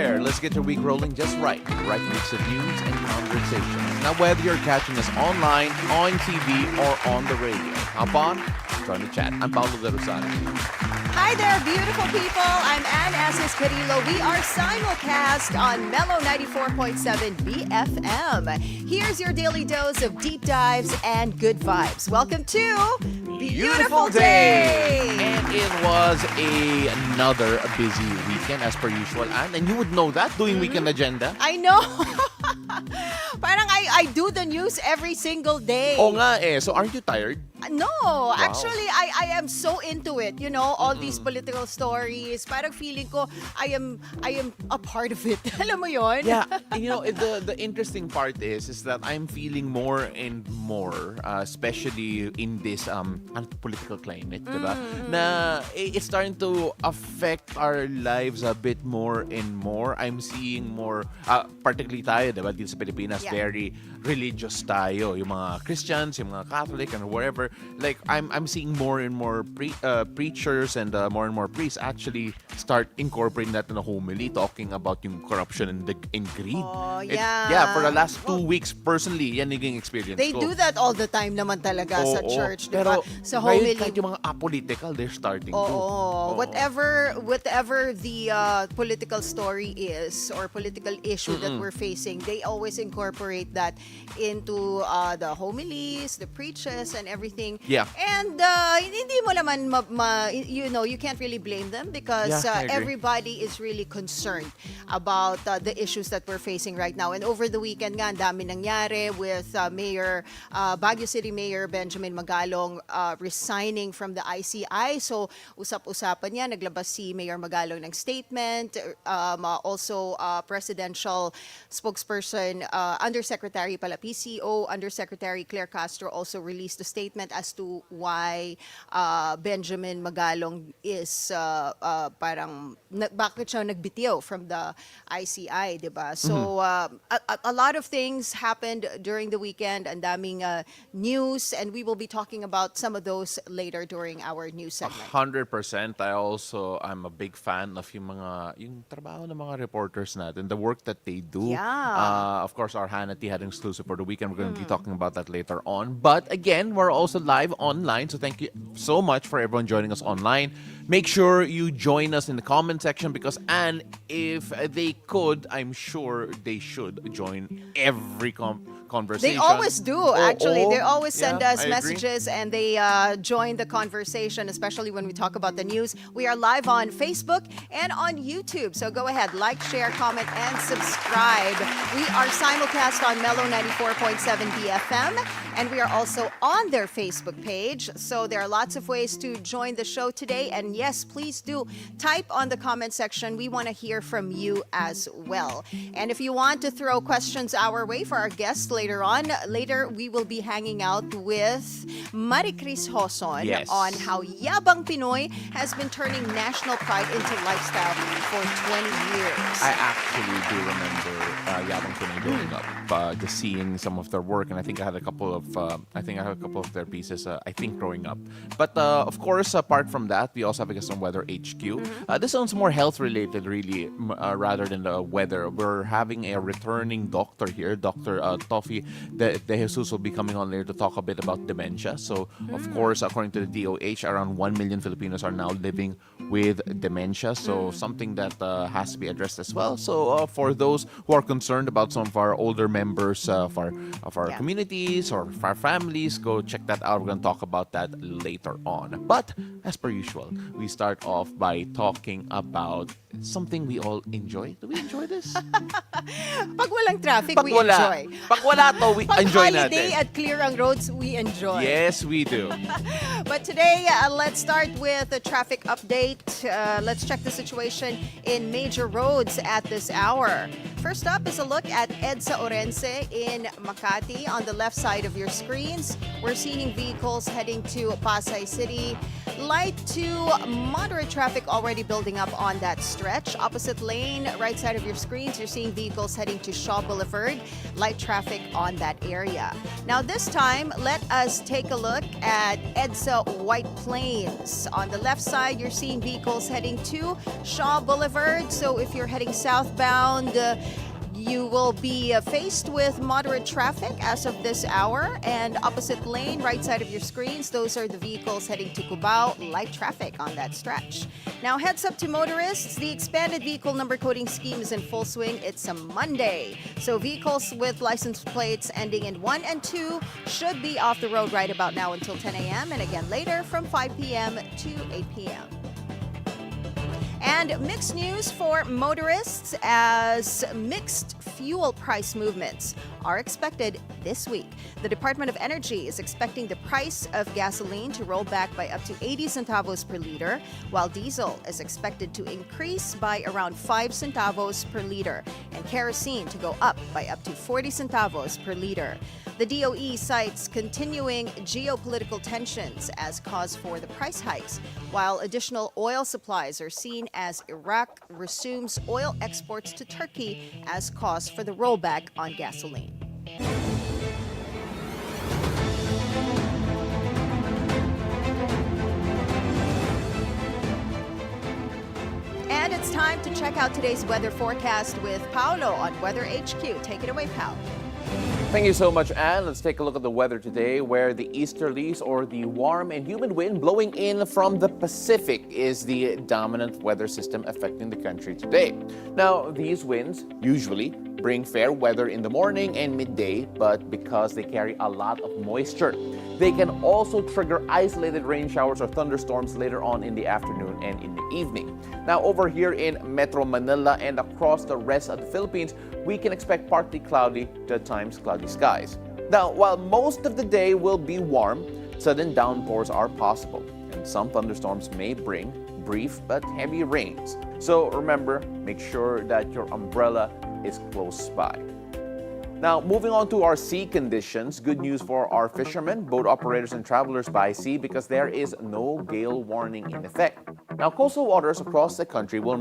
there. Let's get your week rolling just right. The right mix of news and conversation. Now, whether you're catching us online, on TV, or on the radio, hop on, join the chat. I'm Paolo de Rosario. Hi there, beautiful people. I'm Asis-Carilo. We are simulcast on Mellow 94.7 BFM. Here's your daily dose of deep dives and good vibes. Welcome to Beautiful Day! And it was another busy weekend as per usual. And you would know that doing weekend agenda. I know. Parang I do the news every single day. Oo nga eh. So aren't you tired? No, actually, I am so into it. You know, all these political stories. Parang feeling ko, I am a part of it. Alam mo yon? Yeah, you know, the interesting part is that I'm feeling more and more, especially in this political climate, diba? Na it's starting to affect our lives a bit more and more. I'm seeing more, particularly tayo, diba? Dito sa Pilipinas, very religious tayo. Yung mga Christians, yung mga Catholic, and whatever. Like, I'm seeing more and more preachers and more priests actually start incorporating that in a homily, talking about yung corruption and greed. Oh, yeah. For the last 2 weeks, personally, yan naging experience They ko. do that all the time naman talaga sa church, di Pero ba? Sa homily. kahit yung mga apolitical, they're starting to. Whatever the political story is or political issue that we're facing, they always incorporate that into the homilies, the preaches, and everything. Yeah. And hindi mo naman you can't really blame them because I agree. everybody is really concerned about the issues that we're facing right now. And over the weekend nga, ang dami nangyari with Baguio City Mayor Benjamin Magalong resigning from the ICI. So, usap-usapan niya, naglabas si Mayor Magalong ng statement. Also, presidential spokesperson, Undersecretary PCO, Undersecretary Claire Castro also released a statement as to why Benjamin Magalong is bakit siya nagbitiw from the ICI, diba? So, a lot of things happened during the weekend, and daming news, and we will be talking about some of those later during our news segment. 100%. I'm a big fan of yung trabaho ng mga reporters natin, the work that they do. Yeah. Of course, our Hannity had an exclusive for the weekend. We're going to be talking about that later on. But again, we're also live online, so thank you so much for everyone joining us online. Make sure you join us in the comment section and if they could, I'm sure they should join every conversation. They always do, actually. They always send us I messages and they join the conversation, especially when we talk about the news. We are live on Facebook and on YouTube. So go ahead, like, share, comment, and subscribe. We are simulcast on Mellow 94.7 BFM, and we are also on their Facebook page. So there are lots of ways to join the show today. And yes, please do type on the comment section. We want to hear from you as well. And if you want to throw questions our way for our guests later we will be hanging out with Maricris Joson on how Yabang Pinoy has been turning national pride into lifestyle for 20 years. I actually do remember Yabang Pinoy growing up, just seeing some of their work, and I think I had a couple of their pieces. Growing up, but of course, apart from that, we also have a guest on Weather HQ. This one's more health related, really, rather than the weather. We're having a returning doctor here, Dr. Toffee De Jesus will be coming on later to talk a bit about dementia. So, of course, according to the DOH, around 1 million Filipinos are now living with dementia. So, something that has to be addressed as well. So, for those who are concerned about some of our older members of our communities or of our families, go check that out. We're going to talk about that later on. But, as per usual, we start off by talking about something we all enjoy. Do we enjoy this? Pag walang traffic, we enjoy. Pag wala to, we enjoy natin. Pag holiday at clear ang roads, we enjoy. Yes, we do. But today, let's start with a traffic update. Let's check the situation in major roads at this hour. First up is a look at EDSA Orense in Makati. On the left side of your screens, we're seeing vehicles heading to Pasay City. Light to moderate traffic already building up on that stretch. stretch. Opposite lane, right side of your screens, you're seeing vehicles heading to Shaw Boulevard. Light traffic on that area. Now this time, let us take a look at EDSA White Plains. On the left side, you're seeing vehicles heading to Shaw Boulevard. So if you're heading southbound, you will be faced with moderate traffic as of this hour. And opposite lane, right side of your screens, those are the vehicles heading to Cubao. Light traffic on that stretch. Now, heads up to motorists. The expanded vehicle number coding scheme is in full swing. It's a Monday. So vehicles with license plates ending in 1 and 2 should be off the road right about now until 10 a.m. and again later from 5 p.m. to 8 p.m. And mixed news for motorists as mixed fuel price movements are expected this week. The Department of Energy is expecting the price of gasoline to roll back by up to 80 centavos per liter, while diesel is expected to increase by around 5 centavos per liter, and kerosene to go up by up to 40 centavos per liter. The DOE cites continuing geopolitical tensions as cause for the price hikes, while additional oil supplies are seen as Iraq resumes oil exports to Turkey as cause for the rollback on gasoline. And it's time to check out today's weather forecast with Paolo on Weather HQ. Take it away, Paolo. Thank you so much, Anne. Let's take a look at the weather today, where the easterlies, or the warm and humid wind blowing in from the Pacific, is the dominant weather system affecting the country today. Now, these winds usually bring fair weather in the morning and midday, but because they carry a lot of moisture, they can also trigger isolated rain showers or thunderstorms later on in the afternoon and in the evening. Now, over here in Metro Manila and across the rest of the Philippines, we can expect partly cloudy to at times cloudy skies. Now, while most of the day will be warm, sudden downpours are possible, and some thunderstorms may bring brief but heavy rains. So remember, make sure that your umbrella is close by. Now, moving on to our sea conditions, good news for our fishermen, boat operators, and travelers by sea, because there is no gale warning in effect. Now, coastal waters across the country will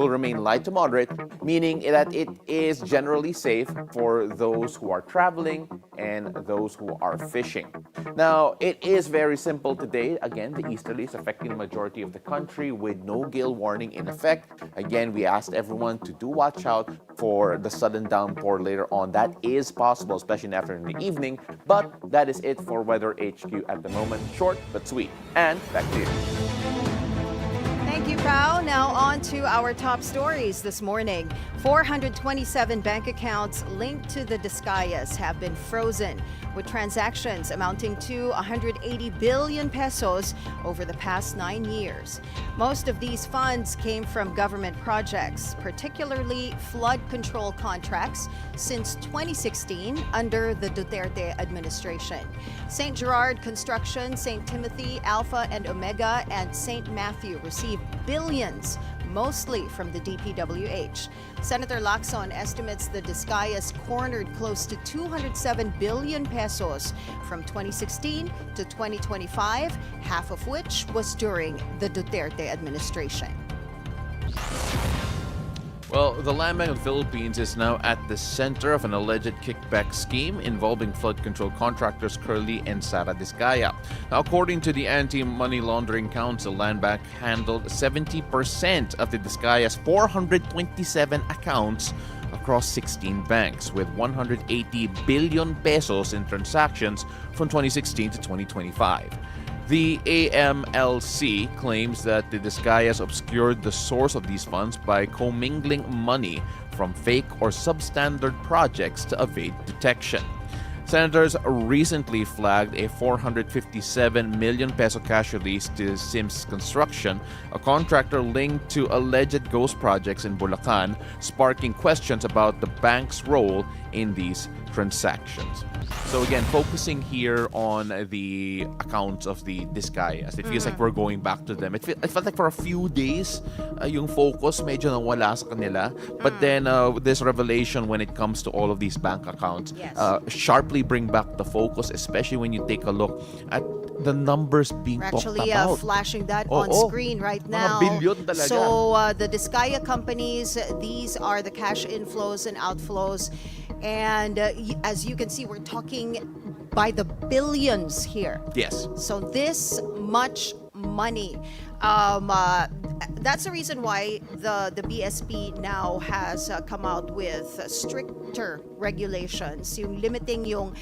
remain light to moderate, meaning that it is generally safe for those who are traveling and those who are fishing. Now, it is very simple today. Again, the easterlies affecting the majority of the country with no gale warning in effect. Again, we asked everyone to do watch out for the sudden downpour later on. That is possible, especially in the afternoon and the evening. But that is it for Weather HQ at the moment. Short but sweet. And back to you. Thank you, Pao. Now on to our top stories this morning. 427 bank accounts linked to the Discayas have been frozen, with transactions amounting to 180 billion pesos over the past 9 years. Most of these funds came from government projects, particularly flood control contracts, since 2016 under the Duterte administration. St. Gerard Construction, St. Timothy, Alpha and Omega, and St. Matthew received billions, mostly from the DPWH. Senator Lacson estimates the Discayas cornered close to 207 billion pesos from 2016 to 2025, half of which was during the Duterte administration. Well, the Land Bank of the Philippines is now at the center of an alleged kickback scheme involving flood control contractors Curly and Sara Discaya. Now, according to the Anti-Money Laundering Council, Land Bank handled 70% of the Discaya's 427 accounts across 16 banks, with 180 billion pesos in transactions from 2016 to 2025. The AMLC claims that the Discayas obscured the source of these funds by commingling money from fake or substandard projects to evade detection. Senators recently flagged a 457 million peso cash release to Sims Construction, a contractor linked to alleged ghost projects in Bulacan, sparking questions about the bank's role in these transactions. So again, focusing here on the accounts of the Discayas, it feels like we're going back to them. It felt like for a few days, yung focus medyo nawala sa kanila. But then this revelation when it comes to all of these bank accounts Yes. sharply bring back the focus, especially when you take a look at the numbers being We're talked actually about. flashing that Oo. on screen right Mga now. bilyon talaga. So the Discaya companies, these are the cash inflows and outflows. And as you can see, we're talking by the billions here. Yes. So this much money. That's the reason why the BSP now has come out with stricter regulations, yung limiting yung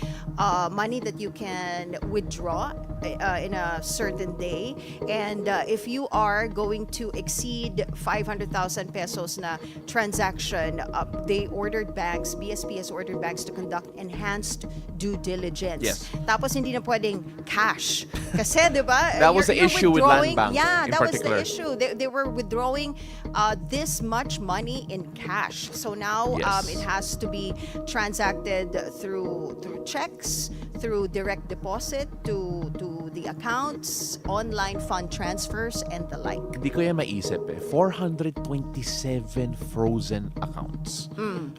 money that you can withdraw in a certain day. And if you are going to exceed 500,000 pesos na transaction, they ordered banks, BSP has ordered banks to conduct enhanced due diligence. Yes. Tapos hindi na pwedeng cash. Kasi, di ba? That was the you're issue with Land withdrawing- Bank Yeah, in that particular. was the issue. They were withdrawing this much money in cash. So now Yes. it has to be transacted through checks, through direct deposit to the accounts, online fund transfers, and the like. Hindi ko yan maisip eh. 427 frozen accounts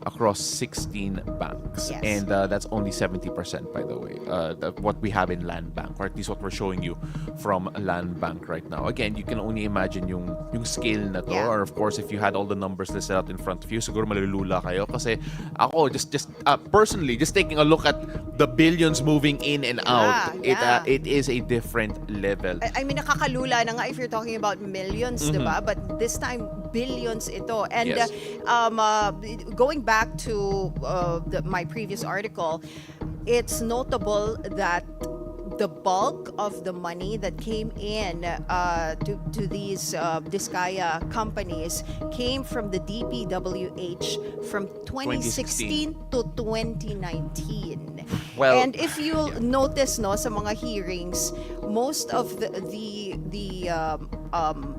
across 16 banks. Yes. And that's only 70% by the way. What we have in Land Bank, or at least what we're showing you from Land Bank right now. Again, you can only imagine yung scale na to. Yeah. Or of course, if you had all the numbers listed out in front of you, siguro malulula kayo. Kasi ako, just personally, just taking a look at the billions moving in and out, Yeah. it is a different level. I mean, nakakalula na nga if you're talking about millions, di ba? But this time, billions ito. And Yes. going back to my previous article, it's notable that the bulk of the money that came in to these Discaya companies came from the DPWH from 2016 to 2019. Well, and if you'll notice, no, sa mga hearings, most of the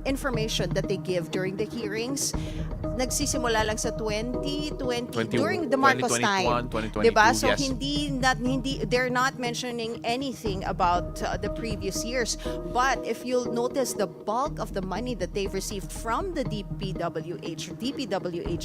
information that they give during the hearings nagsisimula lang sa 2020 during the Marcos 2021, time. 2022, Diba? So yes. hindi they're not mentioning anything about the previous years. But if you'll notice, the bulk of the money that they've received from the DPWH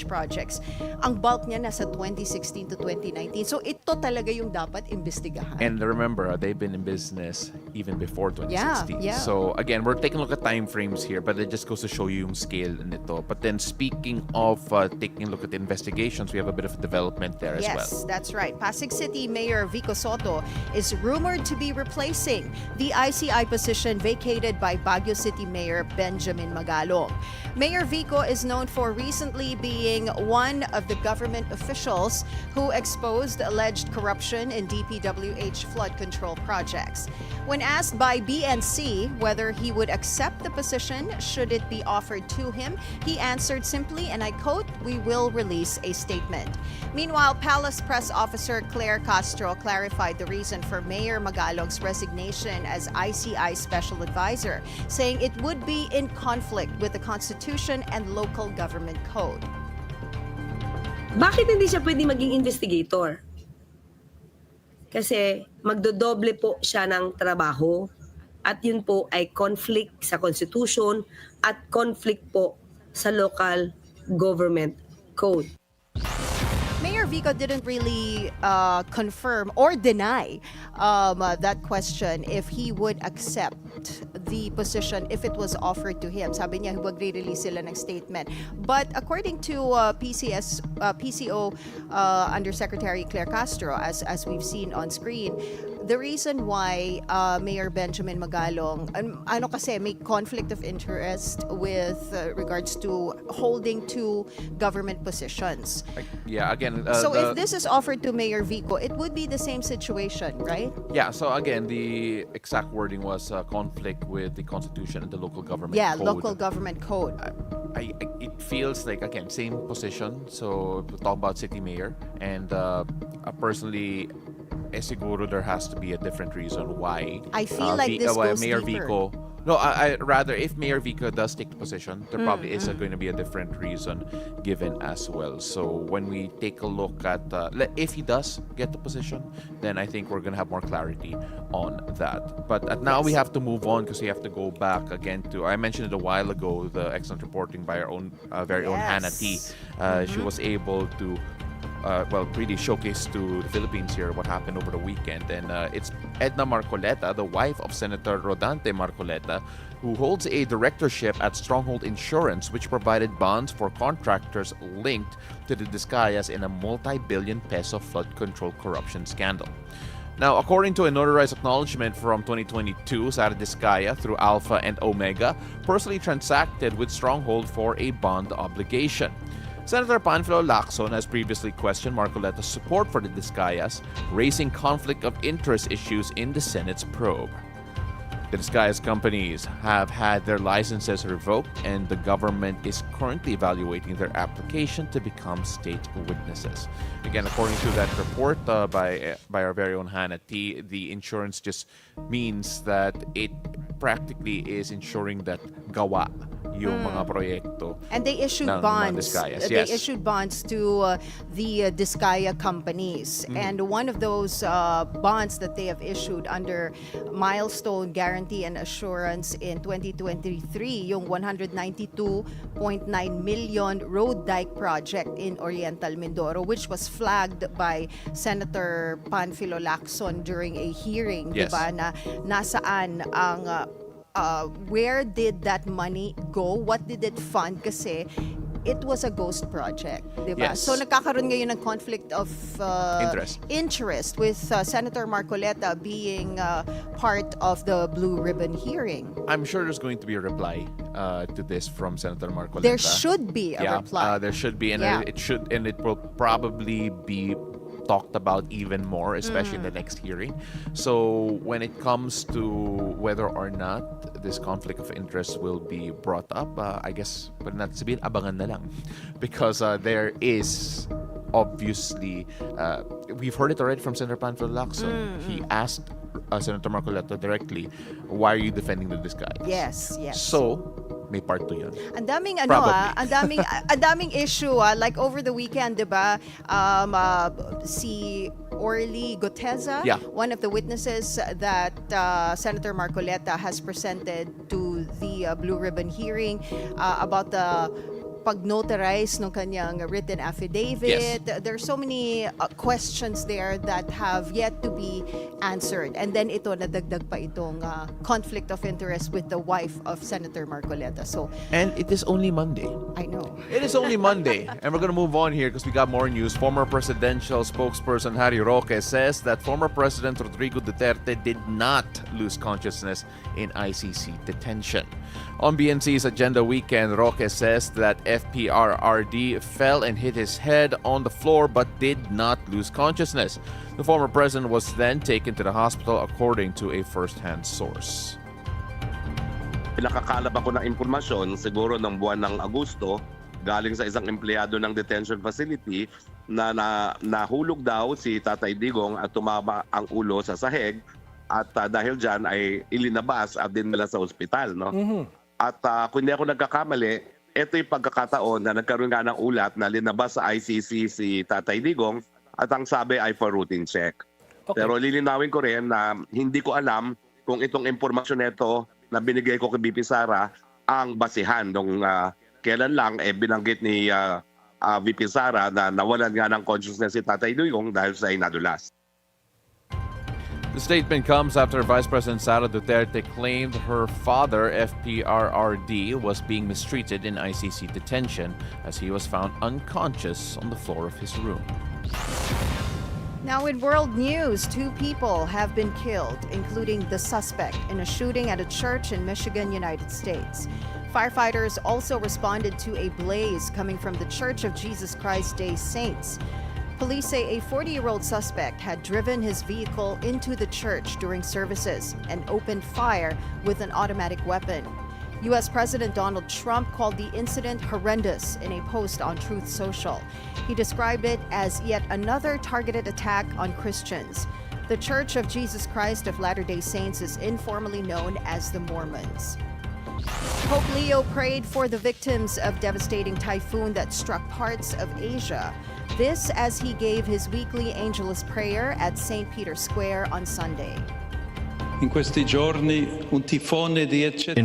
projects, ang bulk niya nasa 2016 to 2019. So ito talaga yung dapat imbestigahan. And remember, they've been in business even before 2016. Yeah. So again, we're taking a look at time frames here, but it just goes to show you yung scale nito. But then speaking of taking a look at the investigations, we have a bit of development there as well. Yes, that's right. Pasig City Mayor Vico Soto is rumored to be replacing the ICI position vacated by Baguio City Mayor Benjamin Magalong. Mayor Vico is known for recently being one of the government officials who exposed alleged corruption in DPWH flood control projects. When asked by BNC whether he would accept the position should it be offered to him, he answered simply, and I quote, "We will release a statement." Meanwhile, Palace Press Officer Claire Castro clarified the reason for Mayor Magalong's resignation as ICI Special Advisor, saying it would be in conflict with the Constitution and local government code. Bakit hindi siya pwede maging investigator? Kasi magdodoble po siya ng trabaho at yun po ay conflict sa Constitution at conflict po sa local government code. Mayor Vico didn't really confirm or deny that question if he would accept the position if it was offered to him. Sabi niya, huwag re-release sila ng statement. But according to PCO Undersecretary Claire Castro, as we've seen on screen, the reason why Mayor Benjamin Magalong, ano kasi, may conflict of interest with regards to holding two government positions. Yeah, again, So if this is offered to Mayor Vico, it would be the same situation, right? yeah, so again, the exact wording was conflict with the Constitution and the local government Yeah, code. local government code. It feels like, again, same position. So we talk about city mayor, and personally, siguro there has to be a different reason why. I feel like this why goes Mayor deeper. Vico. No, I rather if Mayor Vico does take the position, there probably is going to be a different reason given as well. So when we take a look at if he does get the position, then I think we're going to have more clarity on that. But now we have to move on because we have to go back again to, I mentioned it a while ago, the excellent reporting by our own very own Yes. Hannah T. She was able to really showcase to the Philippines here what happened over the weekend. And it's Edna Marcoleta, the wife of Senator Rodante Marcoleta, who holds a directorship at Stronghold Insurance, which provided bonds for contractors linked to the Discayas in a multi-billion peso flood control corruption scandal. Now, according to a notarized acknowledgement from 2022, Sara Discaya, through Alpha and Omega, personally transacted with Stronghold for a bond obligation. Senator Panfilo Lacson has previously questioned Marcoleta's support for the Discayas, raising conflict of interest issues in the Senate's probe. The Discayas companies have had their licenses revoked, and the government is currently evaluating their application to become state witnesses. Again, according to that report by our very own Hannah T, the insurance just means that it practically is ensuring that gawa yung mga proyekto. And they issued ng mga bonds. Discayas. They Yes. issued bonds to the Discaya companies. And one of those bonds that they have issued under Milestone Guarantee and Assurance in 2023, yung 192.9 million road dike project in Oriental Mindoro, which was flagged by Senator Panfilo Lacson during a hearing, Yes. diba, na nasaan ang where did that money go? What did it fund? Kasi it was a ghost project, di ba? Yes. So nagkakaroon ngayon ng conflict of interest with Senator Marcoleta being part of the Blue Ribbon hearing. I'm sure there's going to be a reply to this from Senator Marcoleta. There should be a reply. There should be, and Yeah. it will probably be talked about even more, especially in the next hearing. So when it comes to whether or not this conflict of interest will be brought up, I guess pwede natin sabihin, abangan na lang. Because there is obviously, we've heard it already from Senator Panfilo Lacson. He asked Senator Marcoleta directly, why are you defending the Discayas? Yes, yes. So, may part 2 yun. Ang daming Probably. ang daming issue like over the weekend, 'di ba? Si Orly Goteza, Yeah. one of the witnesses that Senator Marcoleta has presented to the Blue Ribbon hearing about the pag-notarize ng kanyang written affidavit. There's so many questions there that have yet to be answered. And then ito, nadagdag pa itong conflict of interest with the wife of Senator Marcoleta. So, And it is only Monday. I know. It is only Monday, and we're going to move on here because we got more news. Former presidential spokesperson Harry Roque says that former President Rodrigo Duterte did not lose consciousness in ICC detention. On BNC's Agenda Weekend, Roque says that FPRRD fell and hit his head on the floor but did not lose consciousness. The former president was then taken to the hospital according to a first-hand source. Nakakalap ako ng impormasyon siguro ng buwan ng Agosto galing sa isang empleyado ng detention facility na nahulog daw si Tatay Digong at tumama ang ulo sa sahig at dahil dyan ay ilinabas at dinala sa ospital. No? At kung hindi ako nagkakamali, ito yung pagkakataon na nagkaroon nga ng ulat na linabas sa ICC si Tatay Digong at ang sabi ay for routine check. Okay. Pero lilinawin ko rin na hindi ko alam kung itong impormasyon nito na binigay ko kay BP Sara ang basihan nung kailan lang binanggit ni VP Sara na nawalan nga ng consciousness si Tatay Digong dahil sa inadulas. The statement comes after Vice President Sara Duterte claimed her father, FPRRD, was being mistreated in ICC detention as he was found unconscious on the floor of his room. Now in world news, 2 people have been killed, including the suspect in a shooting at a church in Michigan, United States. Firefighters also responded to a blaze coming from the Church of Jesus Christ Day Saints. Police say a 40-year-old suspect had driven his vehicle into the church during services and opened fire with an automatic weapon. U.S. President Donald Trump called the incident horrendous in a post on Truth Social. He described it as yet another targeted attack on Christians. The Church of Jesus Christ of Latter-day Saints is informally known as the Mormons. Pope Leo prayed for the victims of devastating typhoon that struck parts of Asia. This as he gave his weekly Angelus prayer at St. Peter's Square on Sunday. In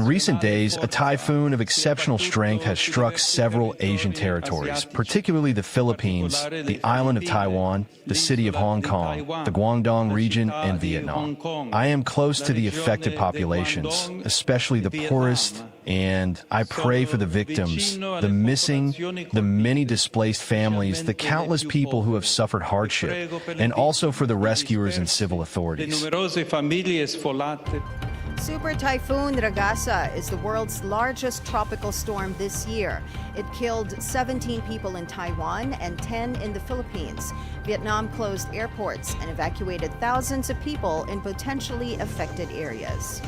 recent days, a typhoon of exceptional strength has struck several Asian territories, particularly the Philippines, the island of Taiwan, the city of Hong Kong, the Guangdong region, and Vietnam. I am close to the affected populations, especially the poorest, and I pray for the victims, the missing, the many displaced families, the countless people who have suffered hardship, and also for the rescuers and civil authorities. Super Typhoon Ragasa is the world's largest tropical storm this year. It killed 17 people in Taiwan and 10 in the Philippines. Vietnam closed airports and evacuated thousands of people in potentially affected areas.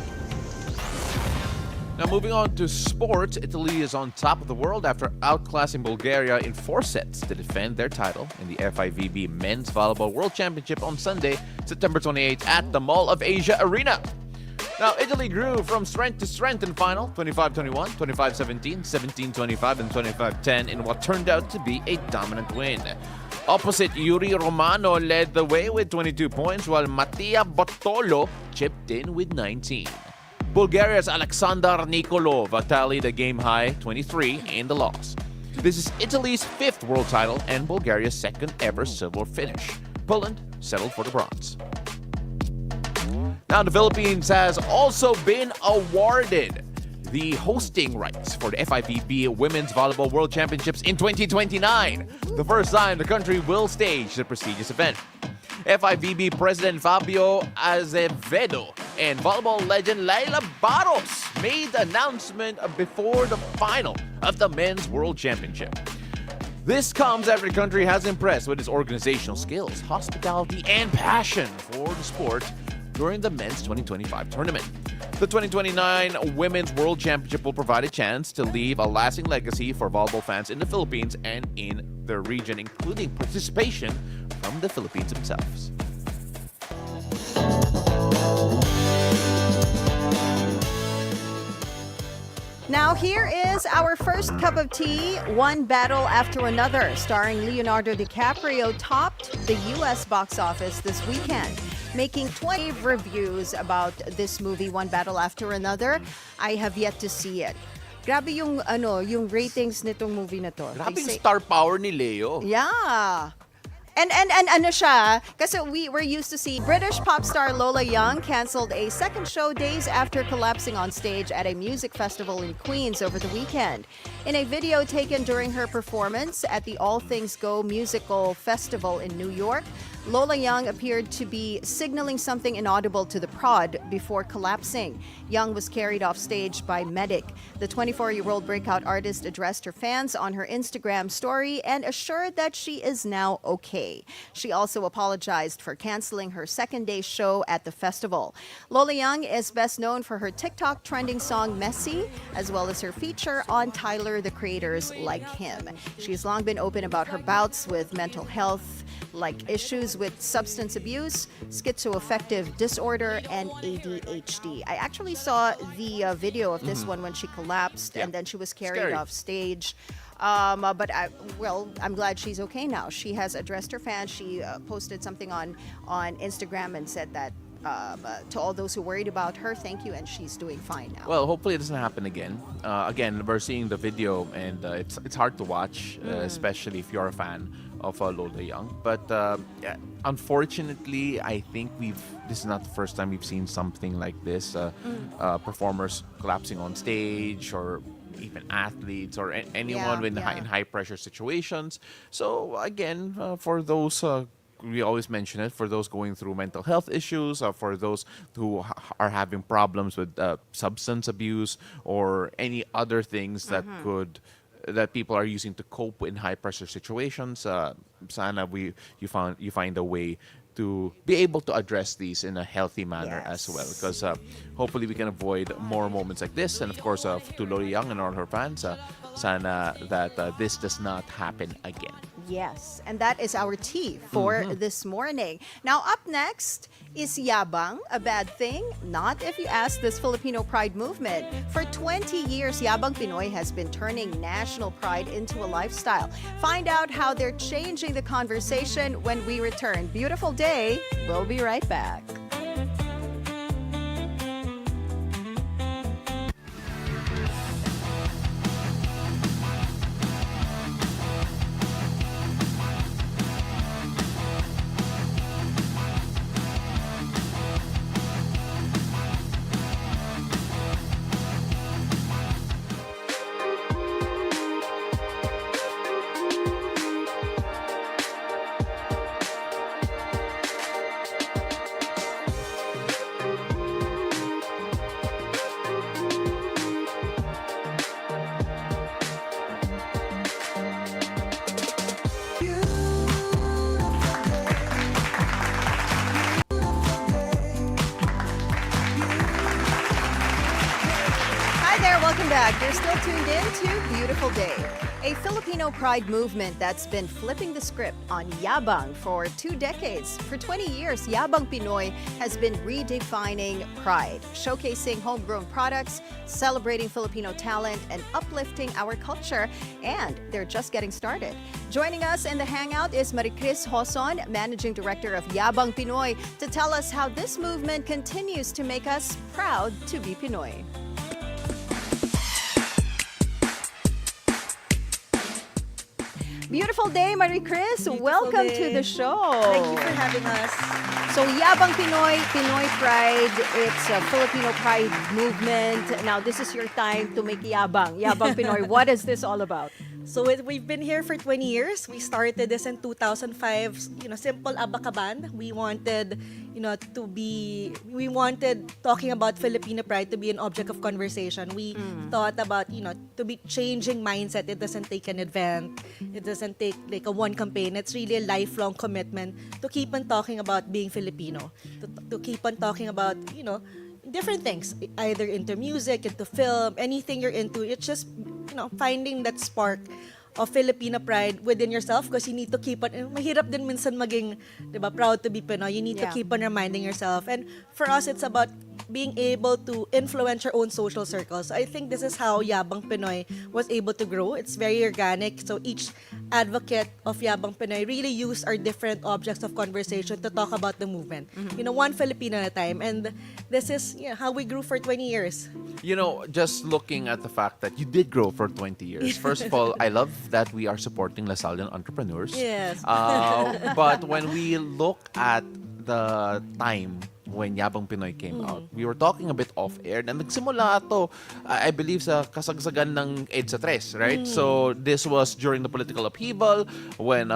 Now, moving on to sports, Italy is on top of the world after outclassing Bulgaria in 4 sets to defend their title in the FIVB Men's Volleyball World Championship on Sunday, September 28 at the Mall of Asia Arena. Now, Italy grew from strength to strength in final, 25-21, 25-17, 17-25, and 25-10 in what turned out to be a dominant win. Opposite, Yuri Romano led the way with 22 points, while Mattia Bottolo chipped in with 19. Bulgaria's Alexander Nikolov tallied a game-high 23 in the loss. This is Italy's 5th world title and Bulgaria's 2nd ever silver finish. Poland settled for the bronze. Now, the Philippines has also been awarded the hosting rights for the FIVB Women's Volleyball World Championships in 2029, the first time the country will stage the prestigious event. FIVB President Fabio Azevedo and volleyball legend Laila Barros made the announcement before the final of the Men's World Championship. This comes after the country has impressed with its organizational skills, hospitality, and passion for the sport during the Men's 2025 tournament. The 2029 Women's World Championship will provide a chance to leave a lasting legacy for volleyball fans in the Philippines and in the region, including participation from the Philippines themselves. Now, here is our first cup of tea, One Battle After Another, starring Leonardo DiCaprio, topped the U.S. box office this weekend. Making 20 reviews about this movie, One Battle After Another. I have yet to see it. Grabe yung ratings nitong movie na to. Grabe yung star power ni Leo. Yeah. And ano siya, kasi we were used to see British pop star Lola Young canceled a second show days after collapsing on stage at a music festival in Queens over the weekend. In a video taken during her performance at the All Things Go musical festival in New York, Lola Young appeared to be signaling something inaudible to the prod before collapsing. Young was carried off stage by medic. The 24-year-old breakout artist addressed her fans on her Instagram story and assured that she is now okay. She also apologized for canceling her second-day show at the festival. Lola Young is best known for her TikTok trending song Messy, as well as her feature on Tyler, the Creator's Like Him. She's long been open about her bouts with mental health, like issues with substance abuse, schizoaffective disorder, and ADHD. I actually saw the video of this one when she collapsed and then she was carried Scary. off stage. I'm glad she's okay now. She has addressed her fans. She posted something on Instagram and said that to all those who worried about her, thank you, and she's doing fine now. Well, hopefully it doesn't happen again. Again, we're seeing the video, and it's hard to watch, especially if you're a fan of Lola Young. But yeah, unfortunately, I think this is not the first time we've seen something like this. Performers collapsing on stage, or even athletes, or anyone in high pressure situations. So again, for those we always mention it, for those going through mental health issues, for those who are having problems with substance abuse or any other things that that people are using to cope in high pressure situations. Sana you find a way to be able to address these in a healthy manner as well, because hopefully we can avoid more moments like this. And of course, to Lola Young and all her fans, sana that this does not happen again. Yes, and that is our tea for this morning. Now, up next, is yabang a bad thing? Not if you ask this Filipino pride movement. For 20 years, Yabang Pinoy has been turning national pride into a lifestyle. Find out how they're changing the conversation when we return. Beautiful day. We'll be right back. back. You're still tuned in to Beautiful Day, a Filipino pride movement that's been flipping the script on Yabang for 2 decades. For 20 years, Yabang Pinoy has been redefining pride, showcasing homegrown products, celebrating Filipino talent, and uplifting our culture. And they're just getting started. Joining us in the hangout is Maricris Joson, Managing Director of Yabang Pinoy, to tell us how this movement continues to make us proud to be Pinoy. Beautiful day, Maricris. Welcome to the show. Thank you for having us. So, Yabang Pinoy, Pinoy Pride, it's a Filipino pride movement. Now, this is your time to make Yabang Pinoy. What is this all about? So we've been here for 20 years. We started this in 2005. Simple abakaban. We wanted, we wanted talking about Filipino pride to be an object of conversation. We thought about, to be changing mindset. It doesn't take an event. It doesn't take like a one campaign. It's really a lifelong commitment to keep on talking about being Filipino. To keep on talking about, different things, either into music, into film, anything you're into. It's just, finding that spark of Filipino pride within yourself, because you need to keep on, mahirap din minsan maging, proud to be Pinoy. You need to keep on reminding yourself. And for us, it's about being able to influence your own social circles. I think this is how Yabang Pinoy was able to grow. It's very organic. So each advocate of Yabang Pinoy really used our different objects of conversation to talk about the movement. One Filipino at a time. And this is how we grew for 20 years. Just looking at the fact that you did grow for 20 years. First of all, I love that we are supporting Lasallian entrepreneurs. Yes. But when we look at the time when Yabang Pinoy came out, we were talking a bit off-air na nagsimula to, I believe, sa kasagsagan ng EDSA 3, right? So this was during the political upheaval when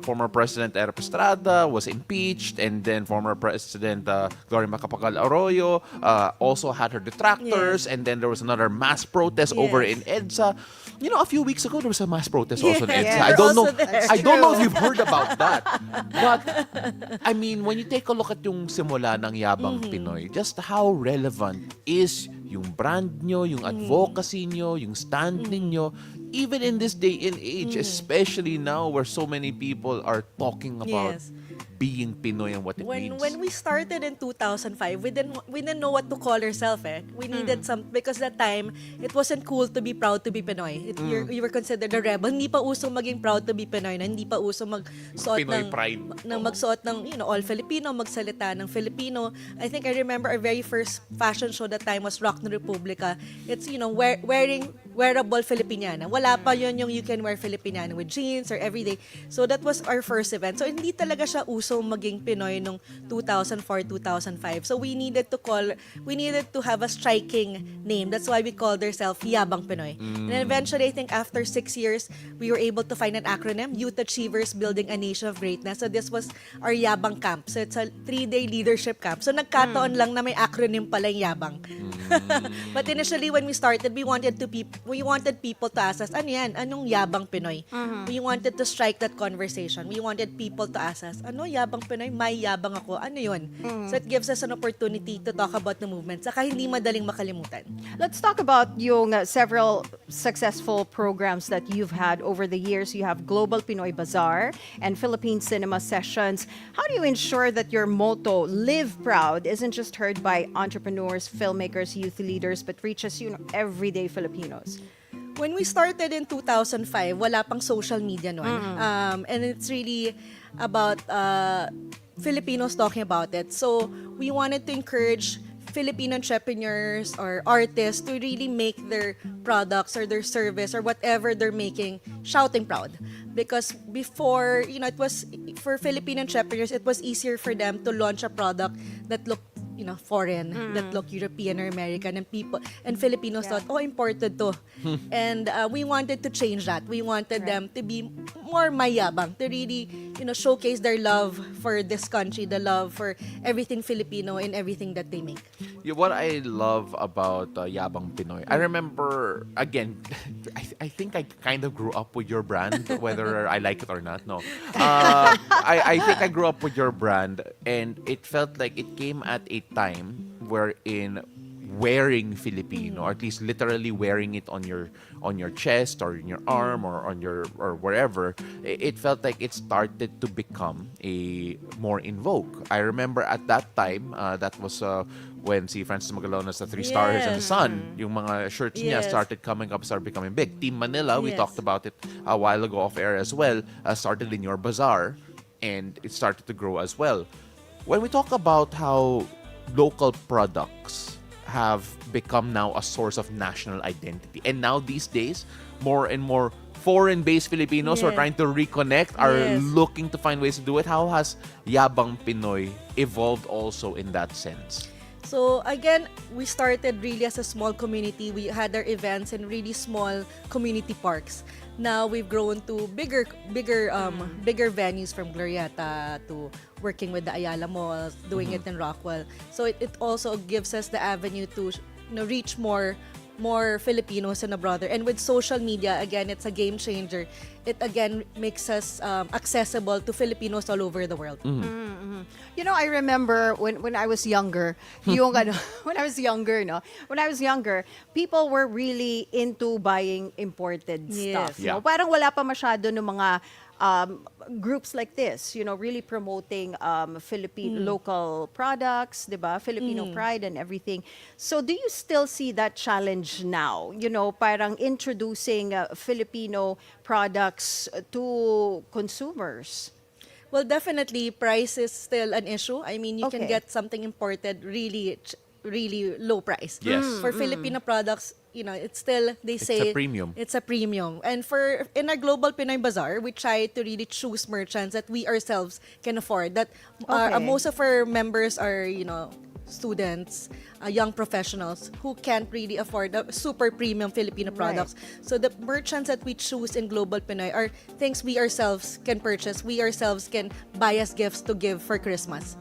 former President Erap Estrada was impeached, and then former President Gloria Macapagal Arroyo also had her detractors, and then there was another mass protest over in EDSA. A few weeks ago, there was a mass protest also in EDSA. I don't know. I don't know if you've heard about that. But, I mean, when you take a look at yung simula ng Yabang Pinoy, just how relevant is yung brand nyo, yung advocacy nyo, yung stand ninyo, even in this day and age, especially now where so many people are talking about being Pinoy and what it means. When we started in 2005, we didn't know what to call ourselves. We needed some, because that time it wasn't cool to be proud to be Pinoy. You were considered a rebel. Hindi pa uso maging proud to be Pinoy. Hindi pa uso magsuot Pinoy pride. magsuot ng all Filipino, magsalita ng Filipino. I think I remember our very first fashion show that time was Rock na Republica. It's wearing wearable Filipiniana. Wala pa yun yung you can wear Filipiniana with jeans or everyday. So that was our first event. So hindi talaga siya uso maging Pinoy nung 2004, 2005. So we needed to have a striking name. That's why we called ourselves Yabang Pinoy. And eventually, I think after 6 years, we were able to find an acronym, Youth Achievers Building a Nation of Greatness. So this was our Yabang Camp. So it's a 3-day leadership camp. So nagkataon lang na may acronym pala yung Yabang. But initially, when we started, we wanted people to ask us, ano yan? Anong Yabang Pinoy? We wanted to strike that conversation. We wanted people to ask us, ano Yabang Pinoy? May yabang ako. Ano yun? So it gives us an opportunity to talk about the movement. Saka hindi madaling makalimutan. Let's talk about yung several successful programs that you've had over the years. You have Global Pinoy Bazaar and Philippine Cinema Sessions. How do you ensure that your motto, Live Proud, isn't just heard by entrepreneurs, filmmakers, youth leaders, but reaches everyday Filipinos? When we started in 2005, wala pang social media noon. And it's really about Filipinos talking about it. So we wanted to encourage Filipino entrepreneurs or artists to really make their products or their service or whatever they're making shouting proud. Because before, it was, for Filipino entrepreneurs, it was easier for them to launch a product that looked foreign, that look European or American, and Filipinos thought, imported to. And we wanted to change that. We wanted them to be more mayabang, to really, showcase their love for this country, the love for everything Filipino and everything that they make. What I love about Yabang Pinoy, I remember, again, I think I kind of grew up with your brand, whether I like it or not. No, I think I grew up with your brand, and it felt like it came at a time wherein wearing Filipino, or at least literally wearing it on your chest or in your arm or on your or wherever, it felt like it started to become a more in vogue. I remember at that time, that was when si Francis Magalona's The Three Stars and the Sun, yung mga shirts niya Yes. started coming up, started becoming big. Team Manila, we Yes. talked about it a while ago off air as well, started in your bazaar, and it started to grow as well. When we talk about how local products have become now a source of national identity, and now these days, more and more foreign-based Filipinos who are Yeah. trying to reconnect are Yes. looking to find ways to do it. How has Yabang Pinoy evolved also in that sense? So again, we started really as a small community. We had our events in really small community parks. Now we've grown to bigger venues, from Glorieta to working with the Ayala Malls, doing it in Rockwell. So it also gives us the avenue to reach more Filipinos in abroad. And with social media, again, it's a game changer. It again makes us accessible to Filipinos all over the world. You know, I remember when I was younger, when I was younger, when I was younger, people were really into buying imported Yes. stuff. No? Parang wala pa masyado ng mga groups like this, really promoting Philippine local products, diba? Filipino pride and everything. So do you still see that challenge now? Parang introducing Filipino products to consumers. Well, definitely, price is still an issue. I mean, you can Okay. get something imported really low price. Yes. For Filipino products, it's still, they say a premium. It's a premium. And in our Global Pinoy Bazaar, we try to really choose merchants that we ourselves can afford. That Okay. most of our members are, students, young professionals who can't really afford the super premium Filipino products. So the merchants that we choose in Global Pinoy are things we ourselves can purchase, we ourselves can buy as gifts to give for Christmas.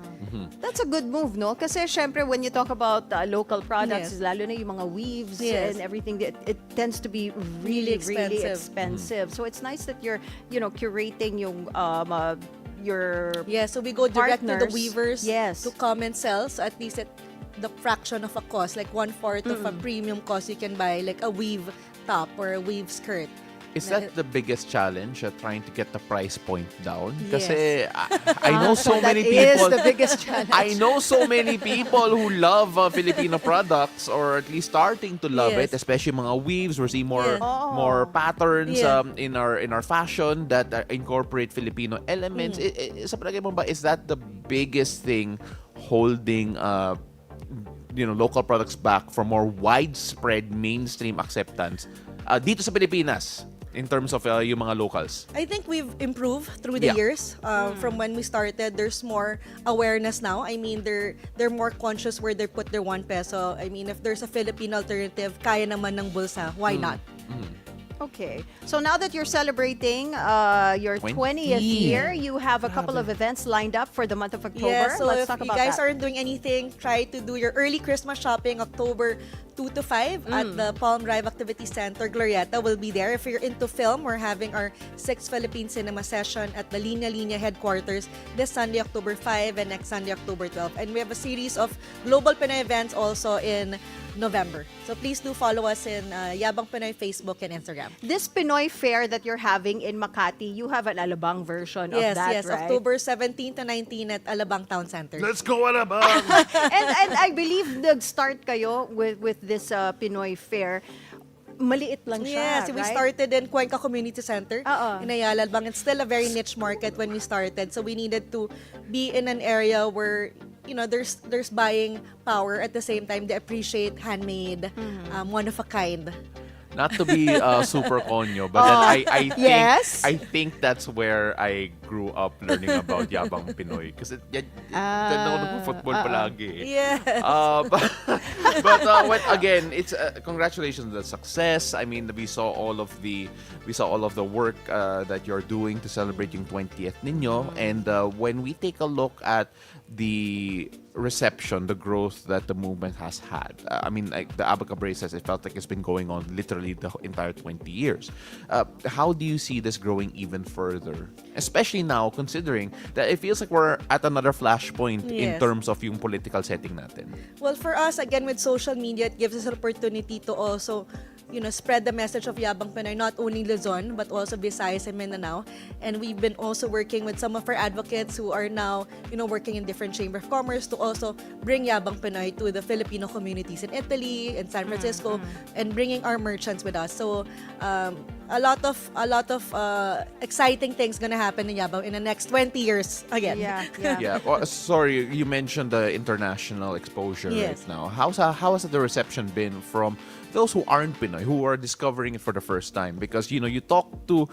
That's a good move, no? Kasi syempre, when you talk about local products, Yes. lalo na yung mga weaves Yes. and everything, it tends to be Really really expensive. expensive. So it's nice that you're, curating yung your Yeah, so we go direct to the partners. weavers Yes. to come and sell. So at least at the fraction of a cost, like 1/4 of a premium cost, you can buy like a weave top or a weave skirt. Is that the biggest challenge, trying to get the price point down? Yes. Kasi I know so many that is people. the biggest challenge. I know so many people who love Filipino products, or at least starting to love Yes. it, especially mga weaves. We're seeing more Yeah. more patterns Yeah. in our fashion that incorporate Filipino elements. Sa palagay mo ba, is that the biggest thing holding local products back from more widespread mainstream acceptance dito sa Pilipinas in terms of yung mga locals? I think we've improved through the Yeah. years. From when we started, there's more awareness now. I mean, they're more conscious where they put their 1 peso. I mean, if there's a Filipino alternative, kaya naman ng bulsa. Why not? Okay. So now that you're celebrating your 20th. 20th year, you have a couple of events lined up for the month of October. Yeah, so Let's if talk you about guys that. aren't doing anything, try to do your early Christmas shopping October 2 to 5 at the Palm Drive Activity Center. Glorieta will be there. If you're into film, we're having our 6th Philippine Cinema session at the Linya Linya headquarters this Sunday, October 5 and next Sunday, October 12. And we have a series of Global Pinoy events also in November. So please do follow us in Yabang Pinoy Facebook and Instagram. This Pinoy fair that you're having in Makati, you have an Alabang version of that, Yes, right? October 17 to 19 at Alabang Town Center. Let's go, Alabang! and I believe nag-start kayo with this Pinoy fair. Maliit lang siya, Yes, we right? started in Cuenca Community Center Oo. in Ayala. It's still a very niche market when we started. So we needed to be in an area where there's buying power at the same time they appreciate handmade, one of a kind. Not to be super konyo, but then I think yes. I think that's where I grew up learning about Yabang Pinoy. Kasi doon ako nagpo-football palagi. Yes. But again, it's congratulations on the success. I mean, we saw all of the work that you're doing to celebrate yung 20th ninyo, and when we take a look at the reception, the growth that the movement has had. I mean, like the Abacabra says, it felt like it's been going on literally the entire 20 years. How do you see this growing even further? Especially especially now considering that it feels like we're at another flashpoint in Yes. terms of yung political setting natin. Well, for us, again, with social media, it gives us an opportunity to also, spread the message of Yabang Pinoy, not only Luzon, but also Visayas and Mindanao. And we've been also working with some of our advocates who are now, working in different Chamber of Commerce to also bring Yabang Pinoy to the Filipino communities in Italy and San Francisco, and bringing our merchants with us. So, a lot of exciting things gonna happen in Yabang in the next 20 years again. Yeah. Yeah. Well, sorry, you mentioned the international exposure Yes. right now. How has the reception been from those who aren't Pinoy, who are discovering it for the first time? Because, you talk to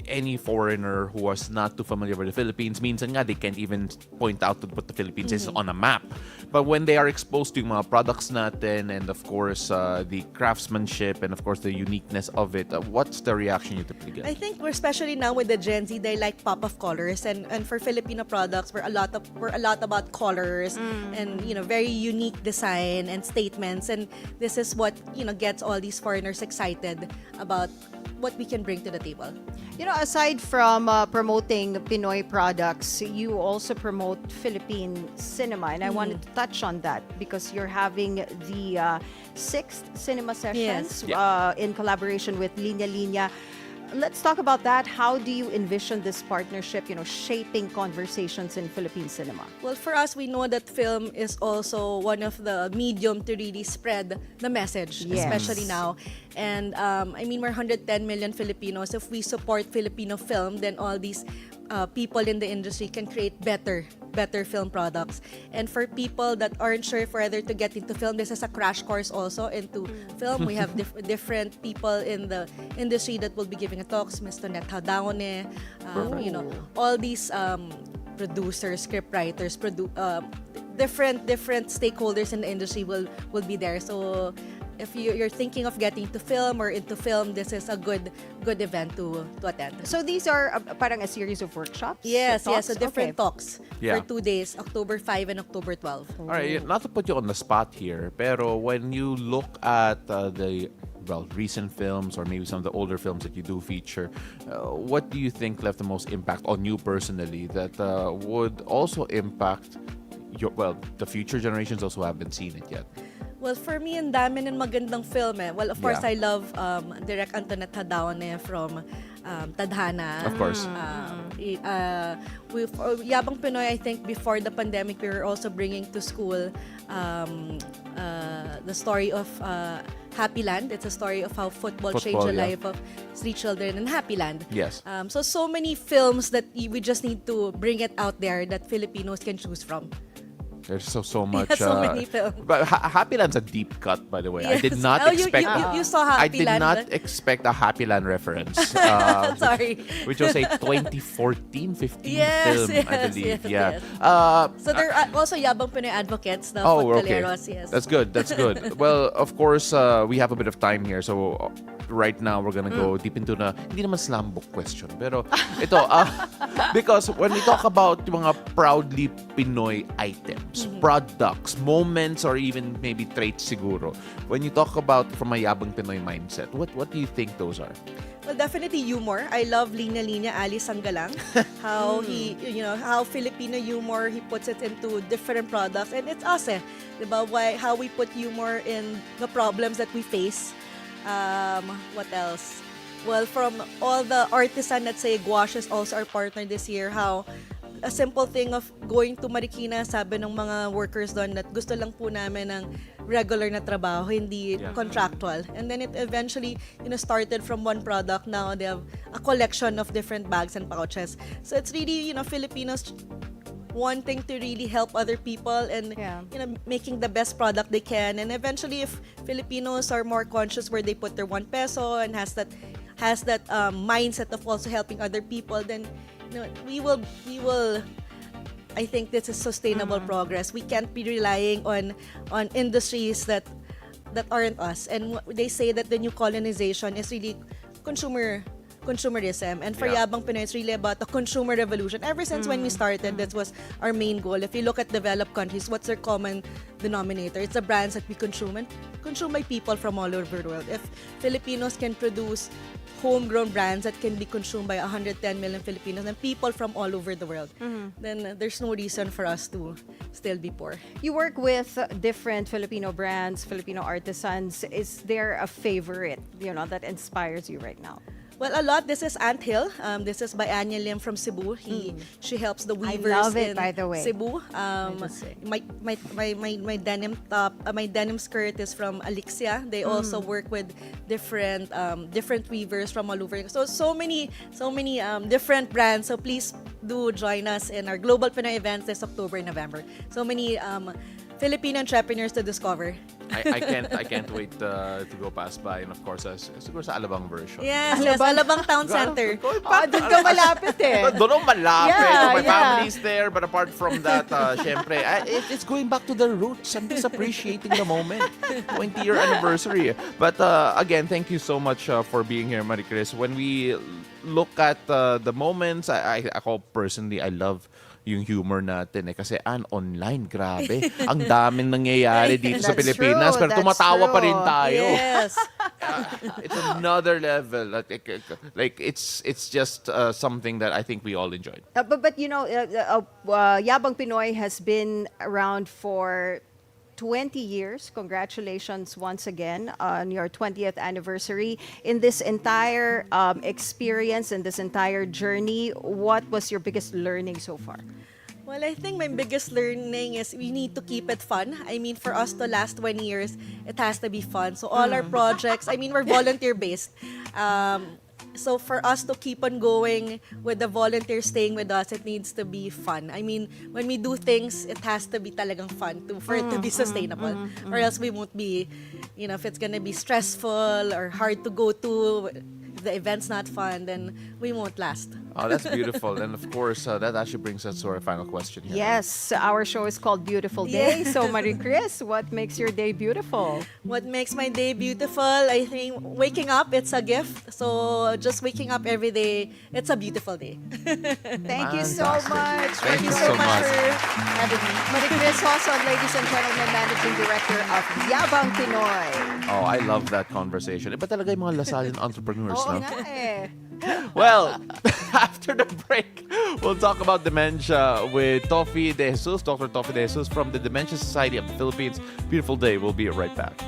any foreigner who was not too familiar with the Philippines, minsan nga, they can't even point out to put the Philippines is on a map. But when they are exposed to yung mga products natin, and of course, the craftsmanship, and of course, the uniqueness of it, what's the reaction you typically I get? think we're especially now with the Gen Z, they like pop of colors, and for Filipino products, we're a lot about colors and very unique design and statements, and this is what gets all these foreigners excited about what we can bring to the table. Aside from promoting Pinoy products, you also promote Philippine cinema, and I wanted to touch on that because you're having the 6th cinema sessions Yes. in collaboration with Linya Linya. Let's talk about that. How do you envision this partnership, shaping conversations in Philippine cinema? Well, for us, we know that film is also one of the medium to really spread the message, Yes. especially now. And we're 110 million Filipinos. If we support Filipino film, then all these people in the industry can create better film products. And for people that aren't sure if whether to get into film, this is a crash course also into film. We have different people in the industry that will be giving a talks. Mr. Net Hadaone, all these producers, script writers, different stakeholders in the industry will be there. So if you're thinking of getting to film or into film, this is a good event to attend. So these are parang a series of workshops? Yes, talks? so different Okay. talks Yeah. for 2 days, October 5 and October 12. All right, not to put you on the spot here, pero when you look at the recent films or maybe some of the older films that you do feature, what do you think left the most impact on you personally that would also impact the future generations also haven't seen it yet? Well, for me, ang dami ng magandang film eh. Well, of course, Yeah. I love Direk Antoinette Hadaone from Tadhana. Of course. Yabang Pinoy, I think before the pandemic, we were also bringing to school the story of Happy Land. It's a story of how football changed the yeah. life of 3 children in Happy Land. Yes. So many films that we just need to bring it out there that Filipinos can choose from. There's so much. so many films. But Happy Land's a deep cut, by the way. I did Yes. not Oh, you- expect. you saw Happy I did Land, not but- expect a Happy Land reference. Sorry. Which was a 2014-15 Yes, film, I yes, believe. yes, Yeah. yes. So there are also Yabang Pinoy advocates na Fotcaleros, yes. That's good. That's good. Well, of course, we have a bit of time here. So right now, we're gonna go deep into the, hindi naman slam book question. Pero ito, because when we talk about yung mga proudly Pinoy items, products, moments, or even maybe traits siguro, when you talk about from a Yabang Pinoy mindset, what do you think those are? Well, definitely humor. I love Linya Linya, Ali Sanggalang. How how Filipino humor, he puts it into different products. And it's us eh. Diba? How we put humor in the problems that we face. What else? Well, from all the artisan that say Gouache is also our partner this year, how a simple thing of going to Marikina, sabi ng mga workers doon that gusto lang po namin ng regular na trabaho, hindi contractual. And then it eventually, started from one product. Now they have a collection of different bags and pouches. So it's really, Filipinos wanting to really help other people and making the best product they can. And eventually, if Filipinos are more conscious where they put their 1 peso and has that mindset of also helping other people, then we will I think this is sustainable progress. We can't be relying on industries that aren't us. And they say that the new colonization is really consumer consumerism. And for Yabang Pinoy, it's really about the consumer revolution. Ever since when we started, that was our main goal. If you look at developed countries, what's their common denominator? It's the brands that we consume and consumed by people from all over the world. If Filipinos can produce homegrown brands that can be consumed by 110 million Filipinos and people from all over the world, then there's no reason for us to still be poor. You work with different Filipino brands, Filipino artisans. Is there a favorite, that inspires you right now? Well, a lot. This is Ant Hill. This is by Anya Lim from Cebu. She helps the weavers love it, in by the way. Cebu. My denim top, my denim skirt is from Alixia. They also work with different weavers from all over. So many different brands. So please do join us in our Global Pinoy events this October and November. So many Filipino entrepreneurs to discover. I can't wait to go past by, and of course, siguro sa Alabang version. Yes, Alabang Town Center. Doon ka malapit eh. Doon ako malapit. Yeah, My yeah. family's there, but apart from that, syempre, it's going back to the roots. I'm just appreciating the moment. 20-year anniversary. But again, thank you so much for being here, Maricris. When we look at the moments, ako personally, I love yung humor natin kasi online, grabe. Ang daming nangyayari dito sa That's Pilipinas, true, pero tumatawa that's pa rin true. tayo. Yes. It's another level. Like it's just something that I think we all enjoyed. But Yabang Pinoy has been around for 20 years. Congratulations once again on your 20th anniversary. In this entire experience, in this entire journey, what was your biggest learning so far? Well, I think my biggest learning is we need to keep it fun. I mean, for us to last 20 years, it has to be fun. So all our projects, we're volunteer-based. So for us to keep on going with the volunteers staying with us, it needs to be fun. I mean, when we do things, it has to be talagang fun for it to be sustainable. Or else we won't be, if it's gonna be stressful or hard to go to, if the event's not fun, then we won't last. Oh, that's beautiful. And of course, that actually brings us to our final question here. Yes, our show is called Beautiful Day. So, Maricris, what makes your day beautiful? What makes my day beautiful? I think waking up, it's a gift. So just waking up every day, it's a beautiful day. Thank you so Fantastic. much. Thank you so so much much. for having me. Maricris Joson, ladies and gentlemen, Managing Director of Yabang Pinoy. Oh, I love that conversation. Iba talaga yung mga Lasallian entrepreneurs, Oo no? nga eh. Well, after the break, we'll talk about dementia with Tofi De Jesus, Dr. Tofi De Jesus from the Dementia Society of the Philippines. Beautiful day. We'll be right back.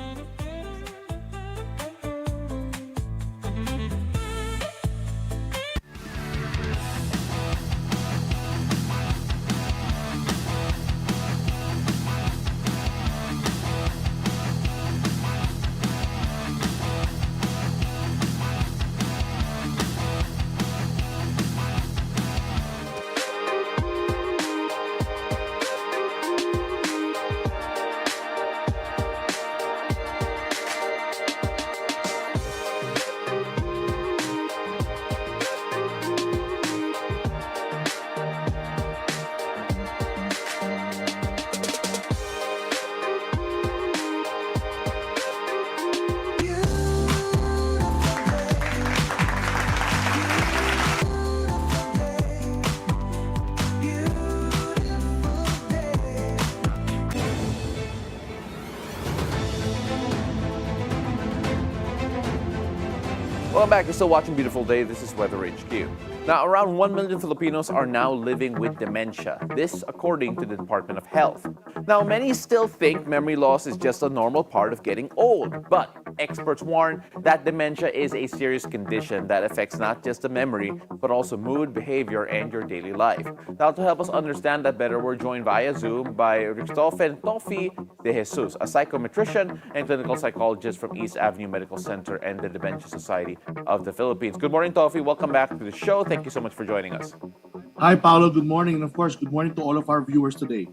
Welcome back. You're still watching Beautiful Day. This is Weather HQ. Now, around 1 million Filipinos are now living with dementia. This according to the Department of Health. Now, many still think memory loss is just a normal part of getting old. But experts warn that dementia is a serious condition that affects not just the memory, but also mood, behavior, and your daily life. Now, to help us understand that better, we're joined via Zoom by Christopher Tofi De Jesus, a psychometrician and clinical psychologist from East Avenue Medical Center and the Dementia Society of the Philippines. Good morning, Tofi. Welcome back to the show. Thank you so much for joining us. Hi, Paolo. Good morning. And of course, good morning to all of our viewers today.